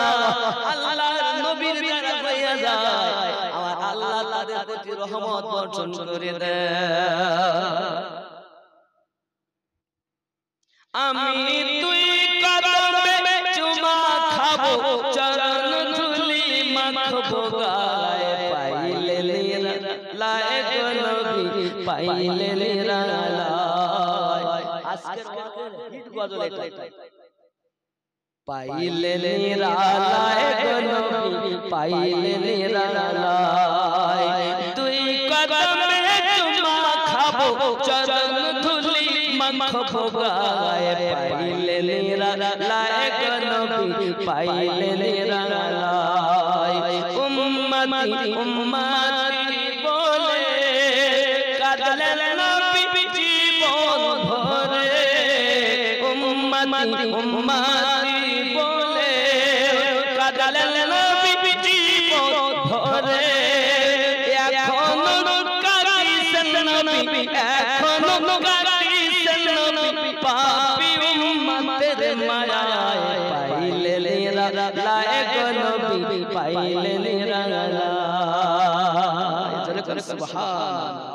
আল্লাহর নবীর যারা হয়ে যায় আমার আল্লাহ তাদের প্রতি রহমত বর্ষণ করে দেয়। আমি তুই কদমে চুমা খাবো, চরণ ধুলি মাখবো গায়ে, পাইলে লায়ে গো নবী, পাইলে লায়ে। আজকের হিট গজল এটা, পাইলে লায়ে গো নবী, পাইলে লায়ে। তুই কদমে চুমা খাবো, চরণ ধুলি মাখবো গায়ে, পাইলে লায়ে গো নবী, পাইলে লায়ে। উম্মতি উম্মতি বলে কাঁদলেন নবী জীবন ভরে, উম্মতি উম্মতি বলে কাঁদলেন নবী জীবন ভরে। এখনো কাঁদিছেন নবী, এখনো কাঁদিছেন নবী, পাপী উম্মতের মায়ায়, পাইলে লায়ে গো নবী, পাইলে লায়ে। জোরে করে সুবহানাল্লাহ।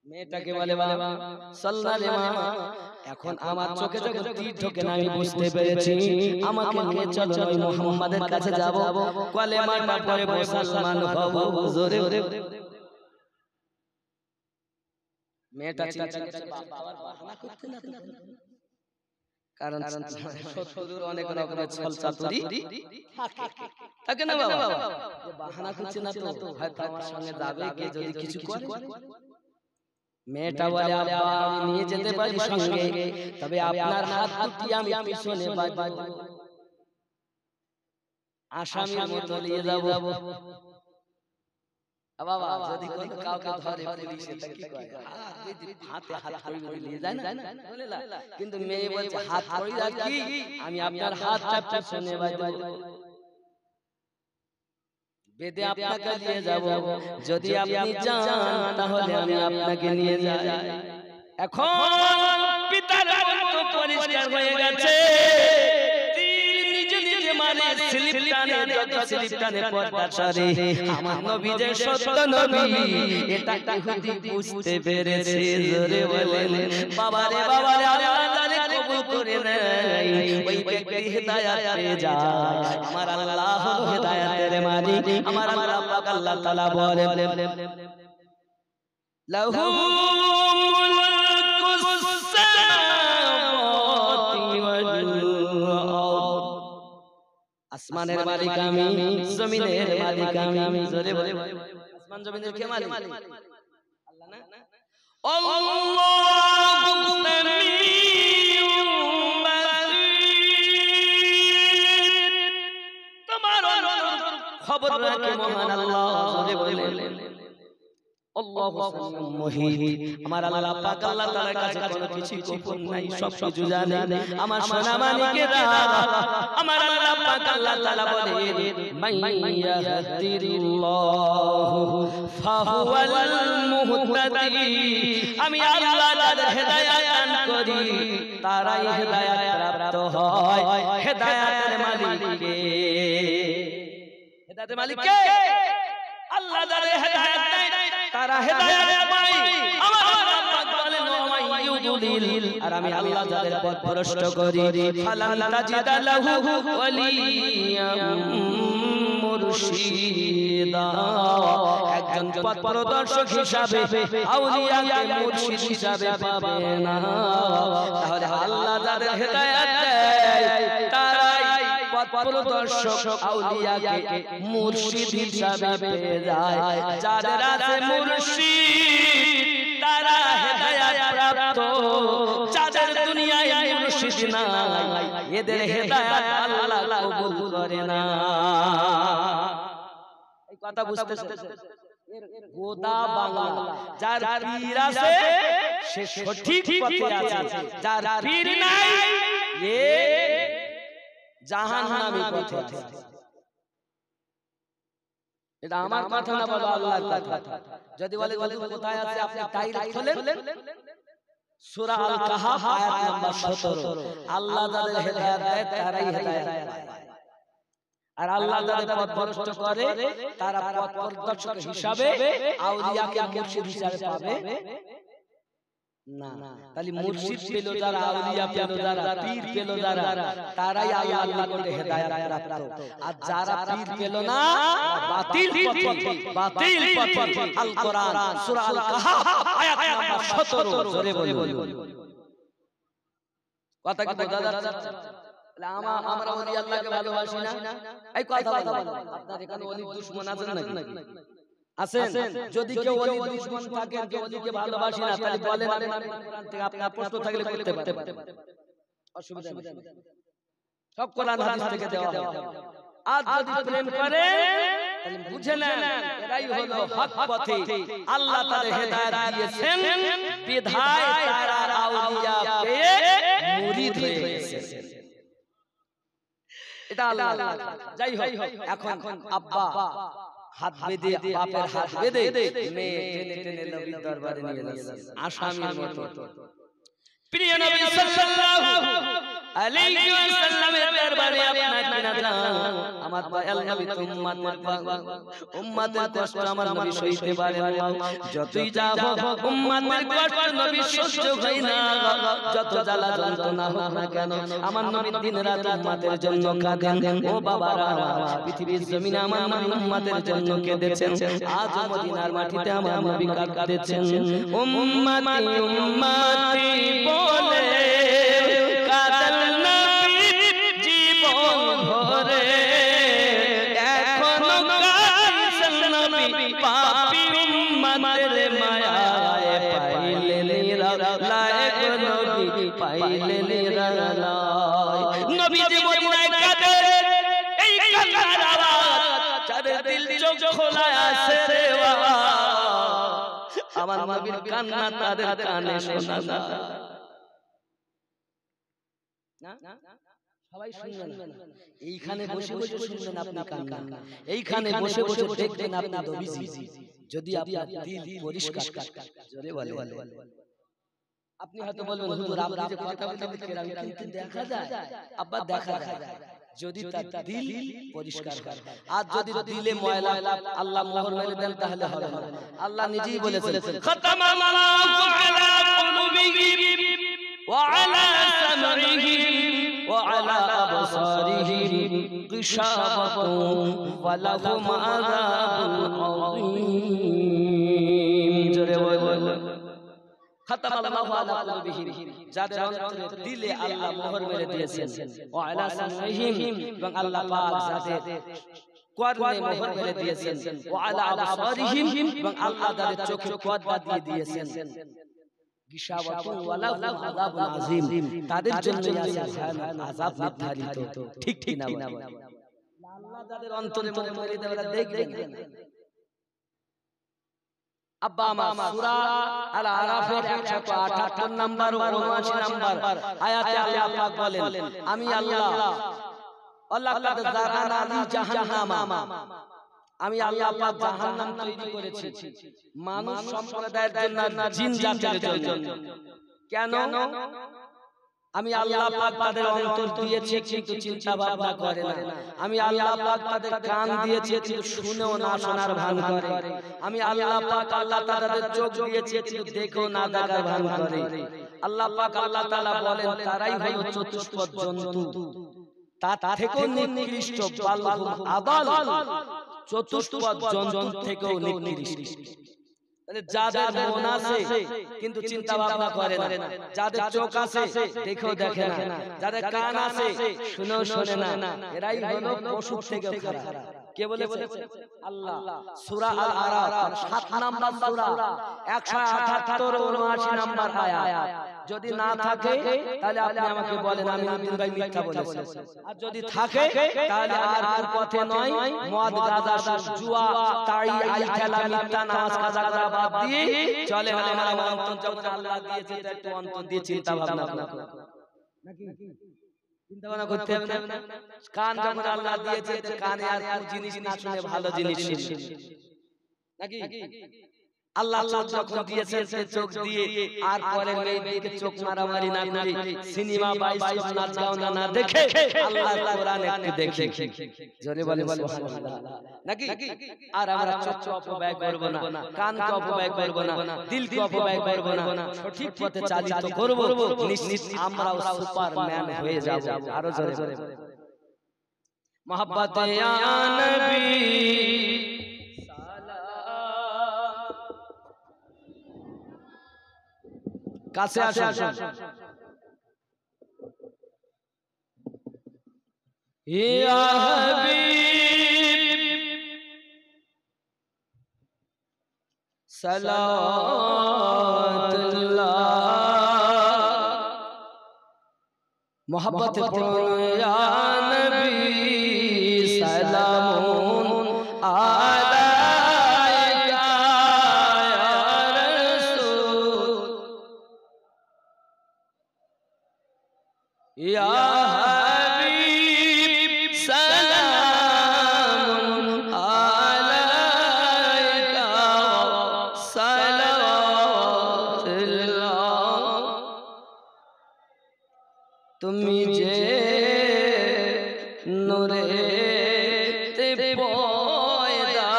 মেয়েটাকে বলে বাবা সাল্লাল্লাহু আলাইহি মা, এখন আমার চোখে যখন তীর ঢোকে না আমি বুঝতে পেরেছি, আমাকে নিয়ে চলো ওই মুহাম্মাদের কাছে যাব, কলেমাটা পড়ে মুসলমান হব। জোরে মেয়েটা চিন্তা করছে বাবার বাহানা করতে না, কারণ শত্রুর অনেক রকমের ছল চাতুরি থাকে না বাবা, যে বাহানা করছে না তো হয়তো আমার সঙ্গে যাবে, কে যদি কিছু করে। মেয়েটা বলে আব্বা আমি নিয়ে যেতে পারি সঙ্গে, তবে আপনার হাত দুটি আমি পিছনে বাঁধবো, আসামির মতো নিয়ে যাব। বাবা যদি কোনো কাউকে ধরে পুলিশে তা কি করে, হাতে হাত ধরে নিয়ে যায় না, বলে না, কিন্তু মেয়ে বলছে হাত ধরে আর কি, আমি আপনার হাত চাপটা পিছনে বাঁধবো, বেদে আপনাকে নিয়ে যাব, যদি আপনি চান তাহলে আমি আপনাকে নিয়ে যাই। এখন পিতার মতো পরিষ্কার হয়ে গেছে, তীর নিজে নিজে মারে, স্লিপ টানে যত স্লিপ টানে পর্দা সরে আমার নবী যে সত্য নবী এটা ইহুদি বুঝতে পেরেছে জোরে বলেন বাবারে বাবারে আল্লাহ জানে কবুল করে নেয় ওই ব্যক্তি হেদায়েত পেয়ে যায় আমার আল্লাহ হলো হেদায়েতের মালিক আমার আল্লাহ পাক আল্লাহ তাআলা বলেন লাহু মুলকুস সামাওয়াতি ওয়াল আরদ আসমানের মালিক আমি জমিনের মালিক আমি জোরে বলে আসমান জমিনের কে মালিক আল্লাহ না আল্লাহু সামিউম বাসীর তোমার খবর রাখে মহান আল্লাহ জোরে বলে আল্লাহু সামিউম মুহিত আমার আল্লাহ পাক আল্লাহ তাআলার কাছে কোনো কিছু গোপন নাই সব কিছু জানে আমার সোনা মানিকেরা আমার আল্লাহ পাক আল্লাহ তাআলা বলেন মাইয়াহদিল্লাহু ফাহুয়াল মুহতাদি আমি আল্লাহ যাদের হেদায়েত দান করি তারাই হেদায়েত প্রাপ্ত হয় হেদায়েতের মালিক কে হেদায়েতের মালিক কে আল্লাহ যাদের হেদায়েত দেয় তারা হেদায়েত পায় আমার আল্লাহ পাক বলেন ওয়াইয়ুদিল আর আমি আল্লাহ যাদের পথ ভ্রষ্ট করি ফালান তাজিদা লাহু ওয়ালিয়াম মুরশিদা একজন পথ প্রদর্শক হিসাবে আউলিয়াকে মুর্শিদ হিসাবে পাবে না তাহলে আল্লাহ যাদের হেদায়েত দেয় তারাই পথ প্রদর্শক আউলিয়াকে মুর্শিদ হিসাবে পেয়ে যায় যাদের আছে মুর্শিদ তারা হেদায়েত প্রাপ্ত যাদের দুনিয়ায় মুর্শিদ নাই এদের হেদায়েত আল্লাহ কবুল করে না এই কথা বুঝতেছেন গোদা বাংলা যার পীর আছে সে সঠিক পথে আছে যার পীর নাই এ জাহান্নামী পথে আছে এটা আমার কথা না বলো আল্লাহর কথা যদি বলে কোথায় আছে আপনি তাই খোলেন সূরা আল কাহাফ আয়াত নাম্বার 17 আল্লাহ যাদের হেদায়েত দেয় তারাই হেদায়েত পায় আর আল্লাহ যাদের পথ ভ্রষ্ট করে তারা পথ প্রদর্শক হিসাবে আউলিয়াকে মুর্শিদ হিসাবে পাবে না তাহলে মুর্শিদ পেল যারা আউলিয়া পেল যারা পীর পেল যারা তারাই আল্লাহ কোটে হেদায়েত প্রাপ্ত আর যারা পীর পেল না বাতিল পথে আল কোরআন সূরা আল কাহাফ আয়াত নাম্বার 17 জোরে বলি কথা কি বোঝা যাচ্ছে আমরা ওলি আল্লাহকে ভালোবাসি না এই কথা বলো আপনার এখানে ওলি দুশমন আছেন নাকি আছেন যদি কেউ ওলি দুশমন থাকে কেউ ওলিকে ভালোবাসি না তাহলে বলেন কোরআন থেকে আপনার প্রশ্ন থাকলে করতে পারেন অসুবিধা নেই সব কোরআন হাদিস থেকে দেওয়া হবে আজ যদি প্রেম করেন তাহলে বুঝে নেন এরাই হলো হক পথে আল্লাহ তাদের হেদায়েত দিয়েছেন বিধায় তারা আউলিয়া পেয়ে মুরিদ হয়ে গেছে এটা আল্লাহ যাই হোক এখন আব্বা হাত বেঁধে বাপের হাত বেঁধে মেয়ে টেনে টেনে নবীর দরবারে নিয়ে যাচ্ছে আসামির মতো প্রিয় নবী সাল্লাল্লাহু আলাইহি ওয়াসাল্লামের দরবারে আপনার কিনা যান আমার দয়াল নবী উম্মতের কষ্ট আমার নবী সইতে পারে না যতই যাব উম্মতের কষ্ট নবী সহ্য হয় না যত জ্বালা যন্ত্রণা হোক না কেন আমার নবী দিন রাত উম্মতের জন্য কাঁদেন ও বাবারা পৃথিবীর জমিনে আমার নবী উম্মতের জন্য কেঁদেছেন আজ মদিনার মাটিতে আমার নবী কাঁদতেছেন উম্মতি উম্মতি বলে কাঁদেন নবী জীবন ভরে এখনো কাঁদছেন নবী পাপী উম্মতের মায়ায় পাইলে নিরালায় নবী পাইলে নিরালায় নবী যে মদিনায় কাঁদে এই কান্নার আওয়াজ চাঁদের দিল চোখ খোলা আছে রে বাবা আমার নবীর কান্না তাদের কানে শোনা না সবাই শুনবেন এইখানে বসে বসে শুনবেন আপনি কান্না এইখানে বসে বসে দেখবেন আপনি নবীজি যদি আপনার দিল পরিষ্কার জোরে বলে আপনি হয়তো বলবেন হুজুর আপনি যে কথা বলতে কেরাম কিন্তু দেখা যায় আব্বা দেখা যায় যদি তার দিল পরিষ্কার হয়। আর যদি দিলে ময়লা আল্লাহ মোহর মেরে দেন তাহলে হবে না। আল্লাহ নিজেই বলেছেন খাতামাল্লাহু আলা কুলুবিহিম ওয়া আলা সামঈহিম ওয়া আলা আবসারিহিম গিশাওয়াতুন ওয়া লাহুম আযাবুন আযীম। জোরে বলুন খাতামাল্লাহু আলা কুলুবিহিম, যাদের অন্তরে দিলে আল্লাহ মোহর মেরে দিয়েছেন, ওয়া আলা সামঈহিম, এবং আল্লাহ পাক যাদের কর্ণে মোহর মেরে দিয়েছেন, ওয়া আলা আবসারিহিম, এবং আল্লাহ তাদের চোখে পর্দা দিয়ে দিয়েছেন, গিশাওয়াতুন ওয়া লাহুম আযাবুন আযীম, তাদের জন্য আছে ভয়ানক আযাব নির্ধারিত। ঠিক ঠিক না বলেন? আল্লাহ যাদের অন্তরে মোহর মেরে দেয় ওরা দেখবেন। আব্বা আমার সূরা আল আরাফের 178 নম্বর ও 79 নম্বর আয়াতে আল্লাহ পাক বলেন, আমি আল্লাহ লাকাদ যারানা লি জাহান্নামা, আমি আল্লাহ পাক জাহান্নাম তৈরি করেছি মানুষ সম্প্রদায়ের জন্য, জিন জাতির জন্য। কেন? আমি আল্লাহ পাক তাদের অন্তর দিয়েছি কিন্তু চিন্তা ভাবনা করে না। আমি আল্লাহ পাক তাদের কান দিয়েছি কিন্তু শুনেও না শোনার ভান করে। আমি আল্লাহ পাক তাদের চোখ দিয়েছি কিন্তু দেখেও না দেখার ভান করে। আল্লাহ পাক আল্লাহ তাআলা বলেন তারাই হলো চতুষ্পদ জন্তু, তার থেকেও নিকৃষ্ট বালহুম আদাল, চতুষ্পদ জন্তু থেকেও নিকৃষ্ট। যাদের মন আছে কিন্তু চিন্তা ভাবনা করে না, যাদের চোখ আছে দেখেও দেখে না, যাদের কান আছে শুনেও শোনে না, এরাই হলো পশু থেকে খারাপ। কে বলেছে? আল্লাহ। সূরা আল আরাফ 7 নম্বর সূরা 178 ও 79 নম্বর আয়াত। যদি না থাকে তাহলে আপনি আমাকে বলেন, আমি নবীন ভাই মিথ্যা বলেছি। আর যদি থাকে তাহলে আর পথে নয়, মদ গাঁজা জুয়া তাড়ি আই খেলা মিথ্যা নামাজ কাজা করা বাদ দিয়ে চলে আমার অন্তর যখন আল্লাহ দিয়েছে একটু অন্তর দিয়ে চিন্তা ভাবনা করো নাকি? চিন্তা ভাবনা করতে হবে না? কান যখন আল্লাহ দিয়েছে কানে আর কোন জিনিস না শুনে ভালো জিনিস শুনে নাকি? আল্লাহ চোখ যখন দিয়েছেন সে চোখ দিয়ে আর পরে মেয়েকে চোখ মারামারি না করে সিনেমা বাইস্কোপ নাচ গাওয়া না দেখে আল্লাহ কোরআন একটু দেখে। জোরে বলে সুবহানাল্লাহ নাকি? আর আমরা চোখ অপব্যয় করব না, কান অপব্যয় করব না, দিল অপব্যয় করব না, সঠিক পথে চালিত করব, নিশ্চিত আমরাও সুপারম্যান হয়ে যাব। আরো জোরে জোরে মোহাব্বতে ইয়া নবী কাছে আসুন। ইয়া হাবিব সালাতুল্লাহ, মোহাব্বতে পড়ুন ইয়া নবী সালামুন আলাইকা ইয়া রাসূল, ইয়া হাবিব সালামুন আলাইকা সালাতুল্লাহ, তুমি যে নূরে তে পয়দা,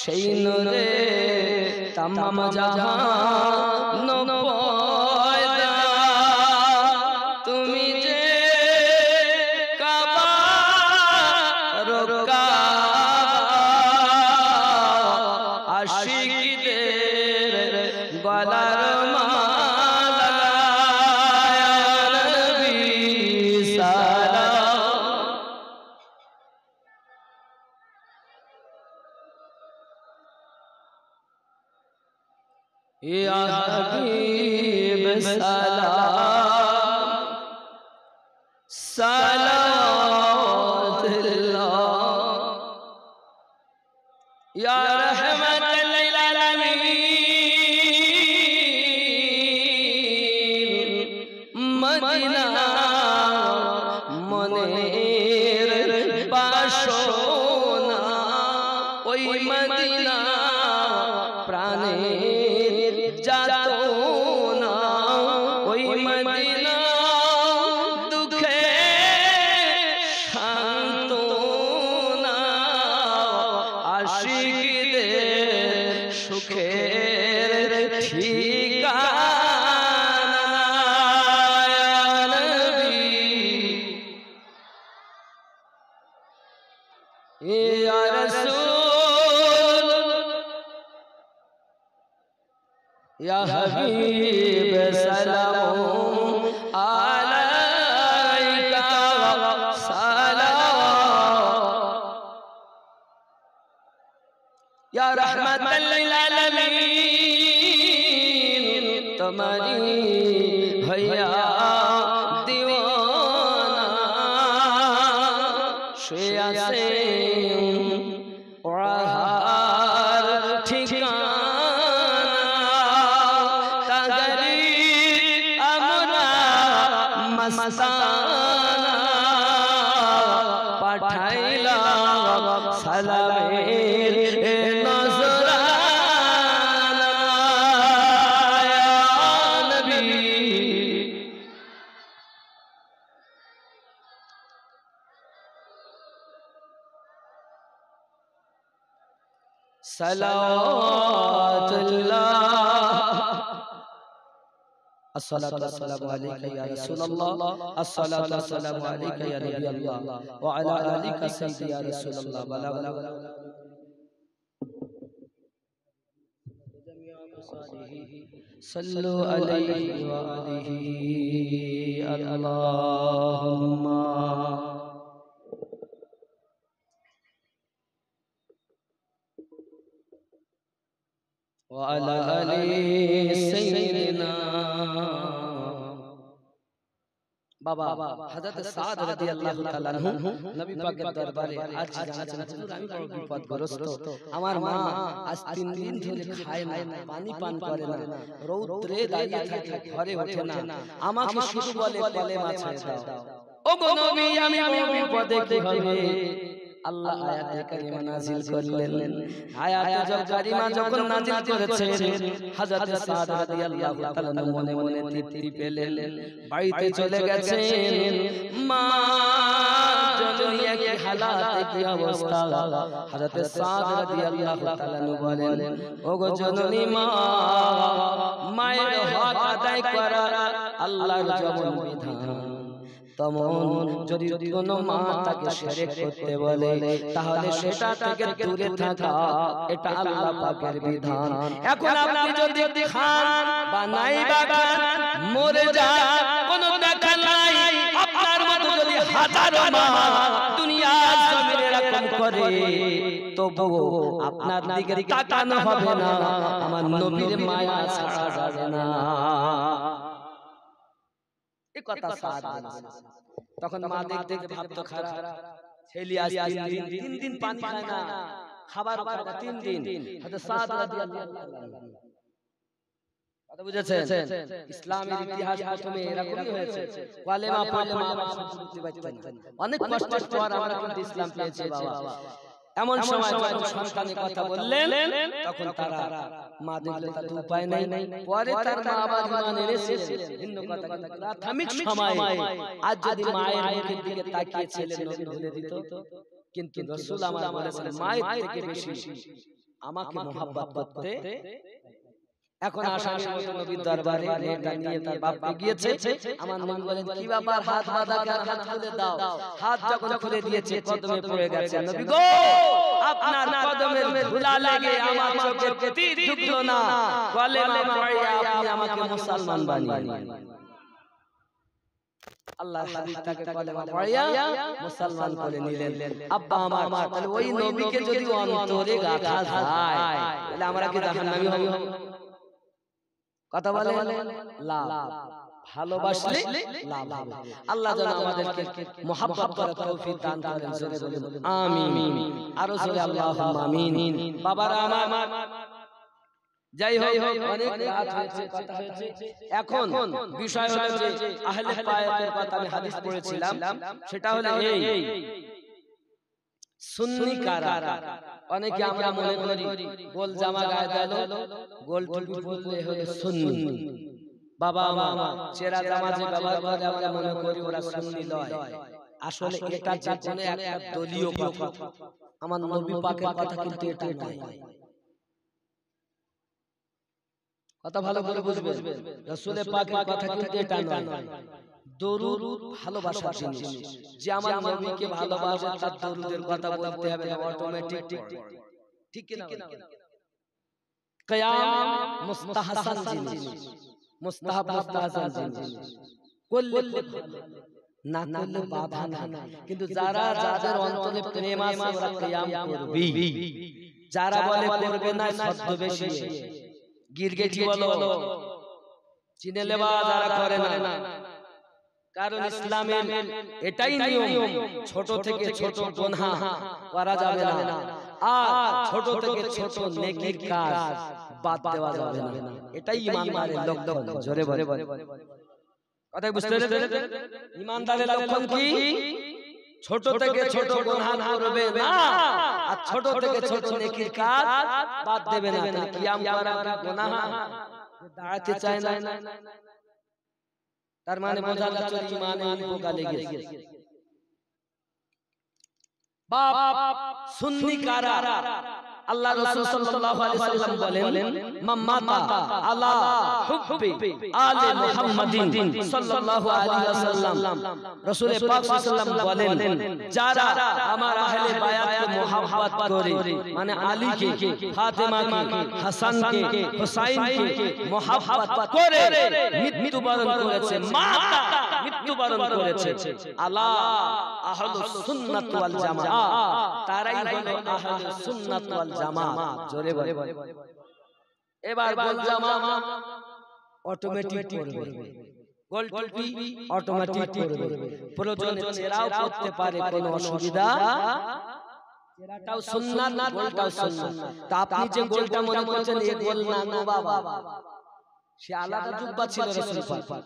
সেই নূরে তামাম জাহান পয়দা, তুমি যে কাবা রোকা আশিকদের গলার মালা, ইয়া নবী সালাম, ইয়া হাবিব সালাম সালাতুল্লাহ, ইয়া রাহমাতাল লিল আলামিন, মদিনা মনের বাসনা, ওই মদিনা প্রাণের যাতনা, ওই মদিনা দুঃখে या रसूल या हबीब सलाम अलैका सलाम या रहमतल लिल आलमीन तुम्हारी भैया दीवाना शेया से और ठिकाना तगरी अमरा मस्ताना पठाइला सलामेर नजराना या नबी सलावतुल्लाह अस्सलातु वस्सलामु अलैका या रसूलल्लाह अस्सलातु वस्सलामु अलैका या नबी अल्लाह व अला आलिका सय्यदी या रसूलल्लाह बला सल्लु अलैहि व आलिहि अल्लाहुम्मा व अला आलि सय्यिदिना बाबा हजरत साद রাদিয়াল্লাহু তাআলা আনহু নবী পাকের দরবারে আজ জানাচ্ছেন হুজুর আমি বড় বিপদগ্রস্ত আমার মা আজ 3 দিন ধরে খায় না পানি পান করে না রৌদ্রে দাঁড়িয়ে থাকে ঘরে ওঠে না আমাকে শুধু বলে কলেমা ছেড়ে দাও ও গো নবী আমি বড় বিপদে কি হবে আল্লাহ আয়াতে কারিমা নাযিল করলেন আয়াতে কারিমা যখন নাযিল করেছেন হযরত সাদ রাদিয়াল্লাহু তাআলা মনে মনে তৃপ্তি পেলেন বাড়িতে চলে গেছেন মা জননী কি হালাতে কি অবস্থা হযরত সাদ রাদিয়াল্লাহু তাআলা বলেন ওগো জননী মা মায়ের হক আদায় করা আল্লাহর যেমন বিধান তমন যদি কোনো মা তাকে শিরক করতে বলে তাহলে সেটা থেকে দূরে থাকা এটা আল্লাহ পাকের বিধান এখন আপনি যদি খান বা নাই বা খান মরে যান কোনো দেখা নাই আপনার মতো যদি হাজারো মা দুনিয়ার জমিনে এরকম করে তবু আপনার দিকে তাকানো হবে না আমার নবীর মায়া ছাড়া যাবে না এই কথা সাদ বলেছে তখন মা দেখতে ভাবতো খারাপ ছেলে আজ 3 দিন পানি খায় না খাবার খায় না 3 দিন হযরত সাদ রাদিয়াল্লাহু তাআলা কথা বুঝেছেন ইসলামের ইতিহাস প্রথমে এরকমই হয়েছে কালেমা পড়লে মা বাবা বুঝতে পারতেন অনেক কষ্টের পর আমরা কিন্তু ইসলাম পেয়েছি বাবা এমন সময় যখন সন্তানের কথা বললেন তখন তারা মা দেখলে তার উপায় নাই পরে তার মা আবার ঈমান এনেছিলেন ভিন্ন কথা কিন্তু প্রাথমিক সময়ে আজ যদি মায়ের মুখের দিকে তাকিয়ে ছিলেন নবী বলে দিত কিন্তু রাসূল আমার বলেছেন মায়ের থেকে বেশি আমাকে mohabbat করতে এখন আসামি মতো নবীর দরবারে মেয়েটা নিয়ে তার বাপকে গিয়েছে আমার নবী বলেন কি ব্যাপার হাত বাঁধা কেন হাত খুলে দাও হাত যখন খুলে দিয়েছে কদমে পড়ে গেছে নবী গো আপনার কদমের ধুলা লেগে আমার চোখে তীর ঢুকলো না কলেমা পড়ে আপনি আমাকে মুসলমান বানিয়ে আল্লাহর হাবিব তাকে কলেমা পড়িয়া মুসলমান করে নিলেন আব্বা আমার তাহলে ওই নবীকে যদি অন্তরে রাখা যায় তাহলে আমরা কি জাহান্নামী হব কথা বলে লাভ ভালোবাসলে লাভ হবে আল্লাহ যেন আমাদেরকে mohabbat করার তৌফিক দান করেন জোরে বলুন আমিন আর জোরে আল্লাহুম্মা আমিন বাবারা আমার যাই হোক অনেক রাত হয়েছে কথা হয়েছে এখন বিষয় হলো যে আহলে পায়াতের কথা আমি হাদিস পড়েছিলাম সেটা হলো এই সুন্নি কারা অনেকে আমরা মনে করি গোল জামা গায়ে দিল গোল টুপি পরলে হলো সুন্নি বাবা মা চেরা জামা যে ব্যবহার করে আমরা মনে করি ওরা সুন্নি নয় আসলে এটা যেকোনো একটা দলীয় কথা আমার নবী পাকের কথা কিন্তু এটা নয় কথা ভালো করে বুঝবেন রাসূল পাকের কথা কিন্তু এটা নয় দরুদ ভালোবাসার জিনিস। যে আমার নবীকে ভালোবাসে তার দরুদের কথা বলতে হবে না, অটোমেটিক ঠিক কি না? কিয়াম মুস্তাহসান জিনিস, মুস্তাহাব মুস্তাহসান জিনিস, করলে না করলে বাধা না। কিন্তু যারা যাদের অন্তরে প্রেম আছে ওরা কিয়াম করবে, যারা বলে করবে না ছদ্মবেশী গিরগিটি বলো চিনে লেবা যারা করে না। কারণ ইসলামের এটাই নিয়ম, ছোট থেকে ছোট গুনাহ করা যাবে না, আর ছোট থেকে ছোট নেকির কাজ বাদ দেওয়া যাবে না। এটাই ঈমানদারের লক্ষণ। জোরে বলে কথা বুঝতে পেরেছেন? ঈমানদারের লক্ষণ কি? ছোট থেকে ছোট গুনাহ করবে না, আর ছোট থেকে ছোট নেকির কাজ বাদ দেবে না। কিয়াম করা গুনাহ দাঁড়াতে চায় না, তার মানে বোঝা যাচ্ছে ঈমানে পোকা লেগেছে। বাপ সুন্নি কারা? আল্লাহ রাসূল সাল্লাল্লাহু আলাইহি ওয়াসাল্লাম বলেন, মাম্মাতা আলা হুব্বি আলে মুহাম্মাদিন সাল্লাল্লাহু আলাইহি ওয়াসাল্লাম, রাসূল পাক সাল্লাল্লাহু আলাইহি ওয়াসাল্লাম বলেন, যারা আমার আহলে বায়াতকে মুহাব্বত করে, মানে আলীকে, ফাতেমাকে, হাসানকে, হুসাইনকে মুহাব্বত করে মৃত্যুবরণ করেছে, মাতা মৃত্যুবরণ করেছে, আলা আহলুস সুন্নাত ওয়াল জামাআহ, তারাই হলো আহলুস সুন্নাত ওয়াল জামাত। জোরে বলে এবার গোল জামা অটোমেটিক পরবে, গোল টুপি অটোমেটিক পরবে, প্রয়োজনে চেরাও করতে পারে, কোনো অসুবিধা। চেরাটাও সুন্নাত, গোলটাও সুন্নাত। তা আপনি যে গোলটা মনে করছেন এই গোল না গো বাবা, সে আলাদা জুব্বা ছিল রাসূল পাক।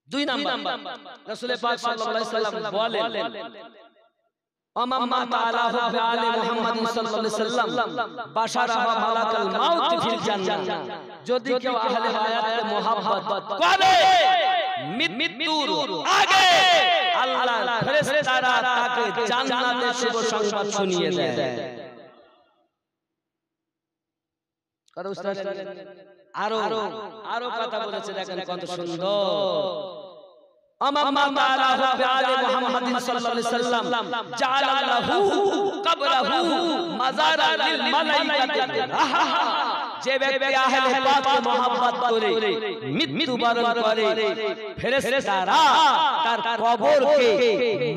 দুই নাম্বার, রাসূল পাক সাল্লাল্লাহু আলাইহি ওয়াসাল্লাম বলেন, আম্মা তাআলা হুব্বি আলি মুহাম্মাদিন সাল্লাল্লাহু আলাইহি ওয়াসাল্লাম বাশারা মালাকাল মাউত ফিল জান্নাহ, যদি কেউ আহলে বায়াতকে মুহাব্বত করে মৃত্যুর আগে আল্লাহর ফেরেশতারা তাকে জান্নাতের শুভ সংবাদ শুনিয়ে দেয়। কথা বুঝতে পারছেন? আরো কথা বলেছে, দেখেন কত সুন্দর। আম্মা তাআলা হুব্বি আলি মুহাম্মাদিন সাল্লাল্লাহু আলাইহি ওয়াসাল্লাম জাআলা লাহু কবরাহু মাযারা লিল মালাইকাতি রাহা, যে ব্যক্তি আহলে পাককে মুহাব্বত করে মৃত্যুবরণ করে ফেরেশতারা তার কবরকে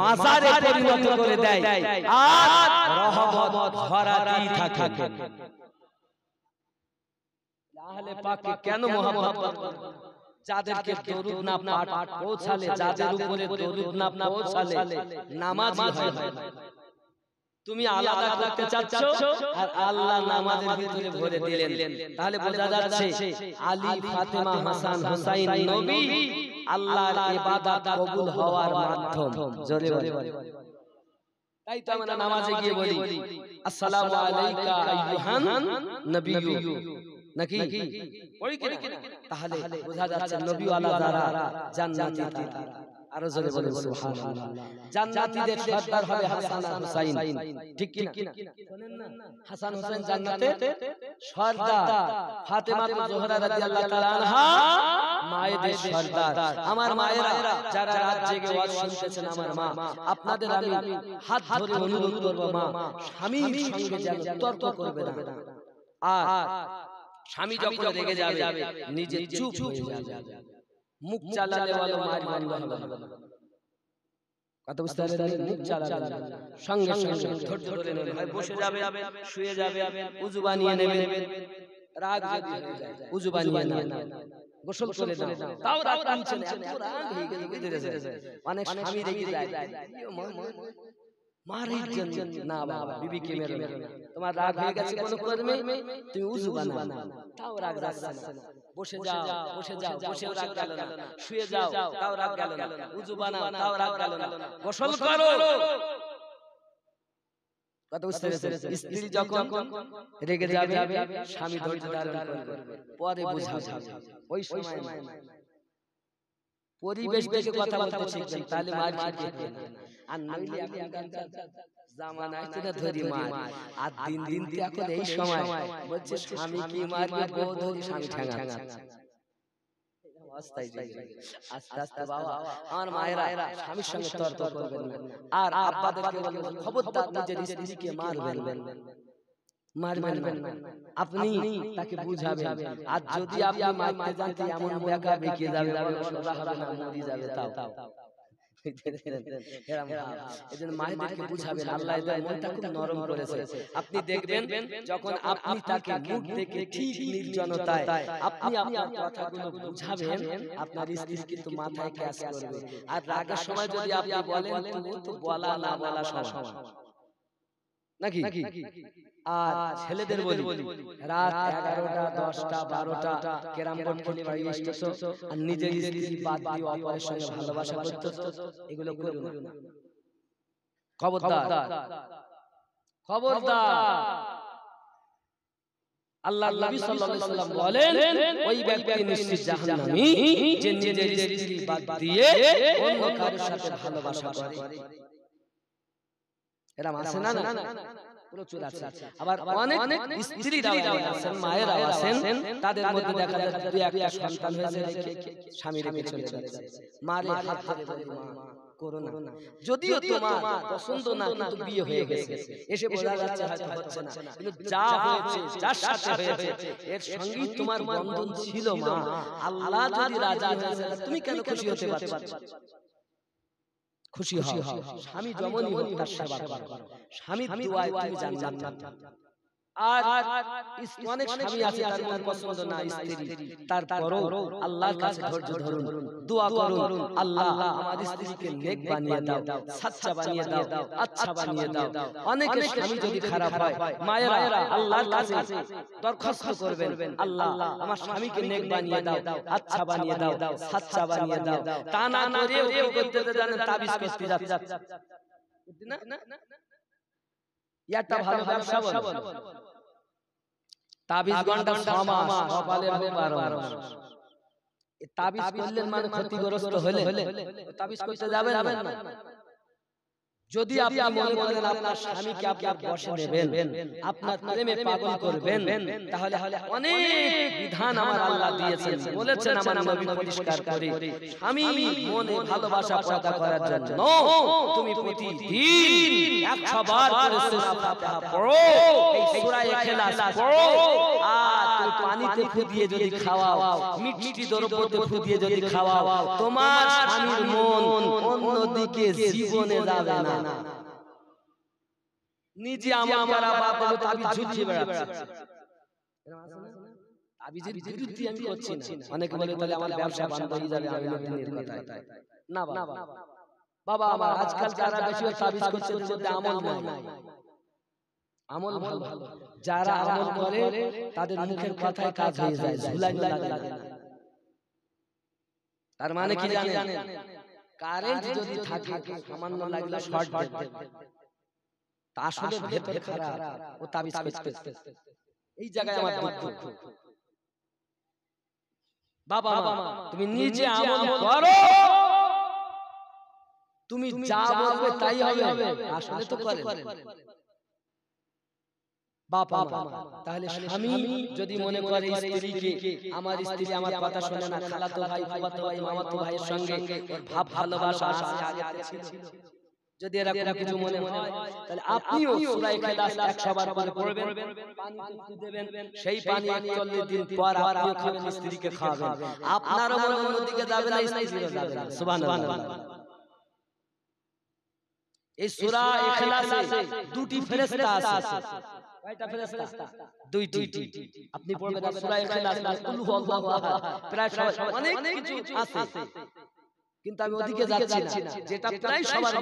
মাজারে পরিণত করে দেয় আর রহমত ভরাতেই থাকে। আহলে পাককে কেন মুহাব্বত করে? যাদেরকে দরুদ না পাঠ পৌঁছালে, যাদের উপরে দরুদ না পৌঁছালে নামাজই হয় না। তুমি আলাদা করতে চাচ্ছো আর আল্লাহ নামাজের ভিতরে ভরে দিলেন, তাহলে বোঝা যাচ্ছে আলী, ফাতেমা, হাসান, হুসাইন নবী আল্লাহর ইবাদত কবুল হওয়ার মাধ্যম। জোরে বলে তাই তো আমরা নামাজে গিয়ে বলি আসসালামু আলাইকা আইয়ুহান নবিয়্যু, নাকি ওই কিনা? তাহলে বোঝা যাচ্ছে নবী ওয়ালা যারা জান্নাতি তারা। আরো জোরে বলেন সুবহানাল্লাহ। জান্নাতীদের সর্দার হবে হাসান আর হুসাইন, ঠিক কি না? শুনেন না, হাসান হুসাইন জান্নাতে সর্দার। ফাতেমা জোহরা রাদিয়াল্লাহু তাআলা আনহা মায়েদের সর্দার। আমার মায়েরা যারা রাত জেগে ওয়াজ শুনতেছেন, আমার মা, আপনাদের আমি হাত ধরে অনুরোধ করব, মা স্বামীর সঙ্গে যেন তর্ক করবে না, আর স্বামী যখন রেগে যাবে নিজে চুপ হয়ে যাবে, মুখ চালালে বলো মার বন্ধ হবে না। কথা বুঝতে পারলেন? মুখ চালালে সঙ্গে সঙ্গে ধৈর্য ধরে নেবেন, হয় বসে যাবে, শুয়ে যাবে, উযু বানিয়ে নেবেন। রাগ যদি হয়ে যায় উযু বানিয়ে নেবেন, গোসল করে দাও, তাও রাগ টানছেন, এত রাগ হয়ে গেল বুঝেছে। অনেক স্বামী রেগে যায়, মারার জন্য না বাবা, বিবিকে মেরো না। তোমার রাগ হয়ে গেছে কোনো কর্মে, তুমি উযু বানাও, তাও রাগ যাচ্ছে না। বসে যাও, বসেও রাগ গেল না, শুয়ে যাও, তাও রাগ গেল না, উযু বানাও, তাও রাগ গেল না, গোসল করো। কথা বুঝতে পেরেছেন? স্ত্রী যখন রেগে যাবে স্বামী ধৈর্য ধারণ করবে, পরে বুঝাবে, ওই সময় পরিবেশ দেখে কথা বলতে শিখবেন, তাহলে মার খেতে হবে না। আর নইলে এখনকার জামানায় তো ধরি মার, আর দিন দিন এখন এই সময় বলছে স্বামী কি মারবে, বউ ধরি স্বামী ঠ্যাঙাচ্ছে। আস্তে আস্তে বাবা আমার মায়েরা স্বামীর সঙ্গে তর্ক করবেন না, আর আব্বাদেরকে বলবেন খবরদার নিজের স্ত্রীকে মারবেন না, আপনি তাকে বুঝাবেন। আর যদি আপনি মারতে যান তো এমন বেকা বেঁকে যাবে, সোজা হবে না, মরে যাবে। তাও এজন্য মায়েদেরকে বুঝাবেন, আল্লাহ এদের মনটা খুব নরম করেছে। আপনি দেখবেন যখন আপনি তাকে মুখ দেখে ঠিক নির্জনতায় আপনি আপনার কথাগুলো বুঝাবেন, আপনার স্ত্রী কিন্তু মাথায় ক্যাচ করবে। আর রাগের সময় যদি আপনি বলেন তো বলা না বলা সমান নাকি। আর ছেলেদের বলি রাত 11টা 10টা 12টা ক্যারাম বোর্ড খেলে বাড়ি আসতেছো আর নিজের স্ত্রী বাদ দিয়ে অপরের সঙ্গে ভালোবাসা করতেছো, এগুলো করো না। খবরদার খবরদার। আল্লাহর নবী সাল্লাল্লাহু আলাইহি ওয়াসাল্লাম বলেন ওই ব্যক্তি নিশ্চিত জাহান্নামী যে নিজের স্ত্রী বাদ দিয়ে অন্য কারোর সাথে ভালোবাসা করে। এরা আছে না না প্রচুর আছে। আবার অনেক স্ত্রীরাও আছেন, মায়েরাও আছেন, তাদের মধ্যে দেখা যায় দুই একটা সন্তান হয়েছে রেখে স্বামী রেখে চলে যাচ্ছে, মারে হাত ধরে বলে মা করো না, যদিও তোমার পছন্দ না কিন্তু বিয়ে হয়ে গেছে, এসে বোঝা যাচ্ছে হয়তো হচ্ছে না, কিন্তু যা হয়েছে যার সাথে হয়েছে এর সঙ্গেই তোমার বন্ধন ছিল মা, আল্লাহ যদি রাজি হয়েছে তুমি কেন খুশি হতে পারছো? খুশি হও, স্বামী যেমনই হোক তার সেবা করো, স্বামীর দুআয় তুমি জান্নাত। আর অনেক স্বামী আছে তার মন পছন্দ না স্ত্রী, তারপরও আল্লাহর কাছে ধৈর্য ধরুন, দোয়া করুন, আল্লাহ আমার স্ত্রীকে নেক বানিয়ে দাও, সাচ্চা বানিয়ে দাও, আচ্ছা বানিয়ে দাও। অনেকের স্বামী যদি খারাপ হয় মায়েরা আল্লাহর কাছে দরখাস্ত করবেন, আল্লাহ আমার স্বামীকে নেক বানিয়ে দাও, আচ্ছা বানিয়ে দাও, সাচ্চা বানিয়ে দাও। তা না করে কি করতে জানেন? তাবিজ করতে যাচ্ছে না, এটা ভালো ব্যবসা বল। তাবিজ গন্ডা 6 মাস, কপালের হবে 12 মাস। এই তাবিজ করলেন মানে ক্ষতিগ্রস্ত হলে তাবিজ করতে যাবেন না। যদি আপনি মনে করেন আপনার স্বামীকে আপনি বশে নেবেন, আপনার প্রেমে পাগল করবেন, তাহলে অনেক বিধান আমার আল্লাহ দিয়েছেন, বলেছেন আমার নবী পরিষ্কার করে, স্বামী মনে ভালোবাসা পয়দা করার জন্য তুমি প্রতিদিন 100 বার করে সূরা ফাতিহা পড়ো, এই সূরা ইখলাস পড়ো, আর তুমি পানিতে ফুদিয়ে যদি খাওয়াও, মিষ্টি দ্রব্যতে ফুদিয়ে যদি খাওয়াও, তোমার স্বামীর মন অন্যদিকে জীবনে যাবে না। নিজে আমল করা বাবা তাবিজ ঝুলিয়ে বেড়াচ্ছে, তাবিজের বিরুদ্ধে আমি করছি না। অনেকে বলে তাহলে আমার ব্যবসা বন্ধ হয়ে যাবে, আমি নতুনের কথায় না বাবা আমার আজকাল যারা বেশি তাবিজ করছে তাদের আমল নাই, আমল ভালো। যারা আমল করে তাদের মুখের কথায় কাজ হয়ে যায়, ঝুলাই লাগে না। তার মানে কি জানেন? কারেন্ট যদি থাকে সামান্য লাগলে শর্ট দেবে, তা আসলে ভেতরে খারাপ, ও তাবিজ করতে। এই জায়গায় আমার দুঃখ। বাবা তুমি নিজে আমল করো, তুমি যা বলবে তাই হবে, আসলে তো করে বাবা। তাহলে স্বামী যদি মনে করে স্ত্রীকে আমার স্ত্রী আমার কথা শুনে না, খালাতো ভাই ফুফাতো ভাই মামাতো ভাইয়ের সঙ্গে ভাব ভালোবাসা আছে আগে ছিল, যদি এরকম কিছু মনে হয় তাহলে আপনিও সূরা ইখলাস 100 বার করে পড়বেন, পানি দেবেন, সেই পানি 41 দিন পর আপনিও খাবেন, স্ত্রীকে খাওয়াবেন, আপনারও মন অন্যদিকে যাবে না, স্ত্রীরও যাবে না। সুবহানাল্লাহ। এই সূরা ইখলাসে দুটি ফেরেশতা আছে। কয়টা ফেরেশতা? দুইটি। আপনি পড়বেন সূরা ইখলাস, কুল হুয়াল্লাহু আহাদ, প্রায় অনেক কিছু আছে, কিন্তু আমি ওদিকে যাচ্ছি না, যেটা প্রায় সবার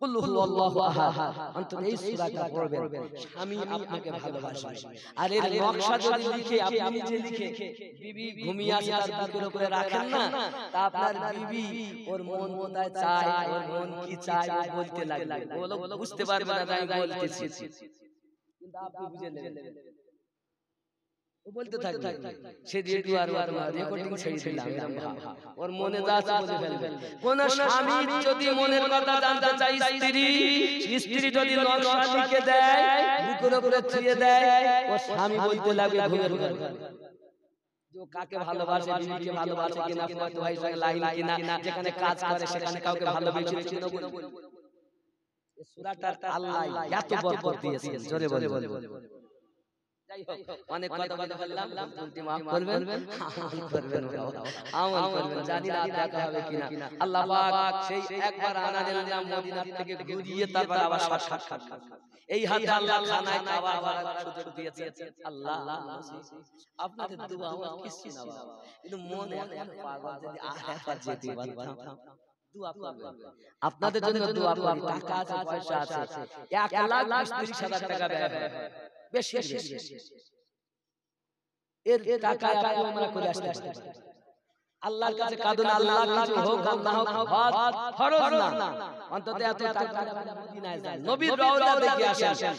কুল হুয়াল্লাহু আহাদ, অন্তত এই সূরাটা পড়বেন, স্বামী আপনাকে ভালোবাসবে। আর এর নকশা যদি লিখে আপনি নিজে লিখে বিবি ঘুমিয়ে আছে তার বুকের উপরে রাখেন না, তা আপনার বিবি ওর মন কোথায় চায়, ওর মন কি চায় ও বলতে লাগবে, বলো বুঝতে পারবে না আমি বলতেছি, কিন্তু আপনি বুঝে নেবেন, ও বলতে থাকবে। সে রেডিও আর রেকর্ডিং ছেড়ে দিলাম, ওর মনে যা আছে বলে ফেলবে। কোন স্বামী যদি মনের কথা জানতে চায় স্ত্রী যদি নকশা লিখে দেয়, বুকের উপরে ছুঁয়ে দেয়, ও স্বামী বলতে লাগবে ঘুমের ঘরে, তো কাকে ভালোবাসে, বিবিকে ভালোবাসে কিনা, ফুয়াতো ভাইয়ের সঙ্গে লাইন কিনা, যেখানে কাজ করে সেখানে কাউকে ভালোবেসে কিনা বলুন। এই সূরাটার আল্লাহ এত বরকত দিয়েছেন, জোরে বলে। যাই হোক, অনেক কথা বলে ফেললাম, ভুলটি মাফ করবেন, আমল করবেন, আমল করবেন, জানি না দেখা হবে কিনা। আল্লাহ পাক সেই একবার আনা দিলাম মদিনা থেকে ঘুরিয়ে তারপর আবার সাক্ষাৎ এই হাতে আল্লাহ খানায় খাবার খাওয়ার সুযোগ দিয়েছে। আল্লাহ আপনাদের দোয়া আমার কিছু না বাবা, কিন্তু মনে এখন পাগল, যদি আরেকবার যেতে পারতাম। দোয়া করবেন, আপনাদের জন্য দোয়া করি। টাকা আছে, পয়সা আছে, 1,30,000 টাকা ব্যয় হয়, বেশি এর টাকা আমরা করে আসতে পারি। আল্লাহর কাছে কাঁদুন, আল্লাহ কিছু হোক আর না হোক, হজ ফরজ না, অন্তত এত টাকা মদিনায় যান, নবীর রওজা দেখে আসেন।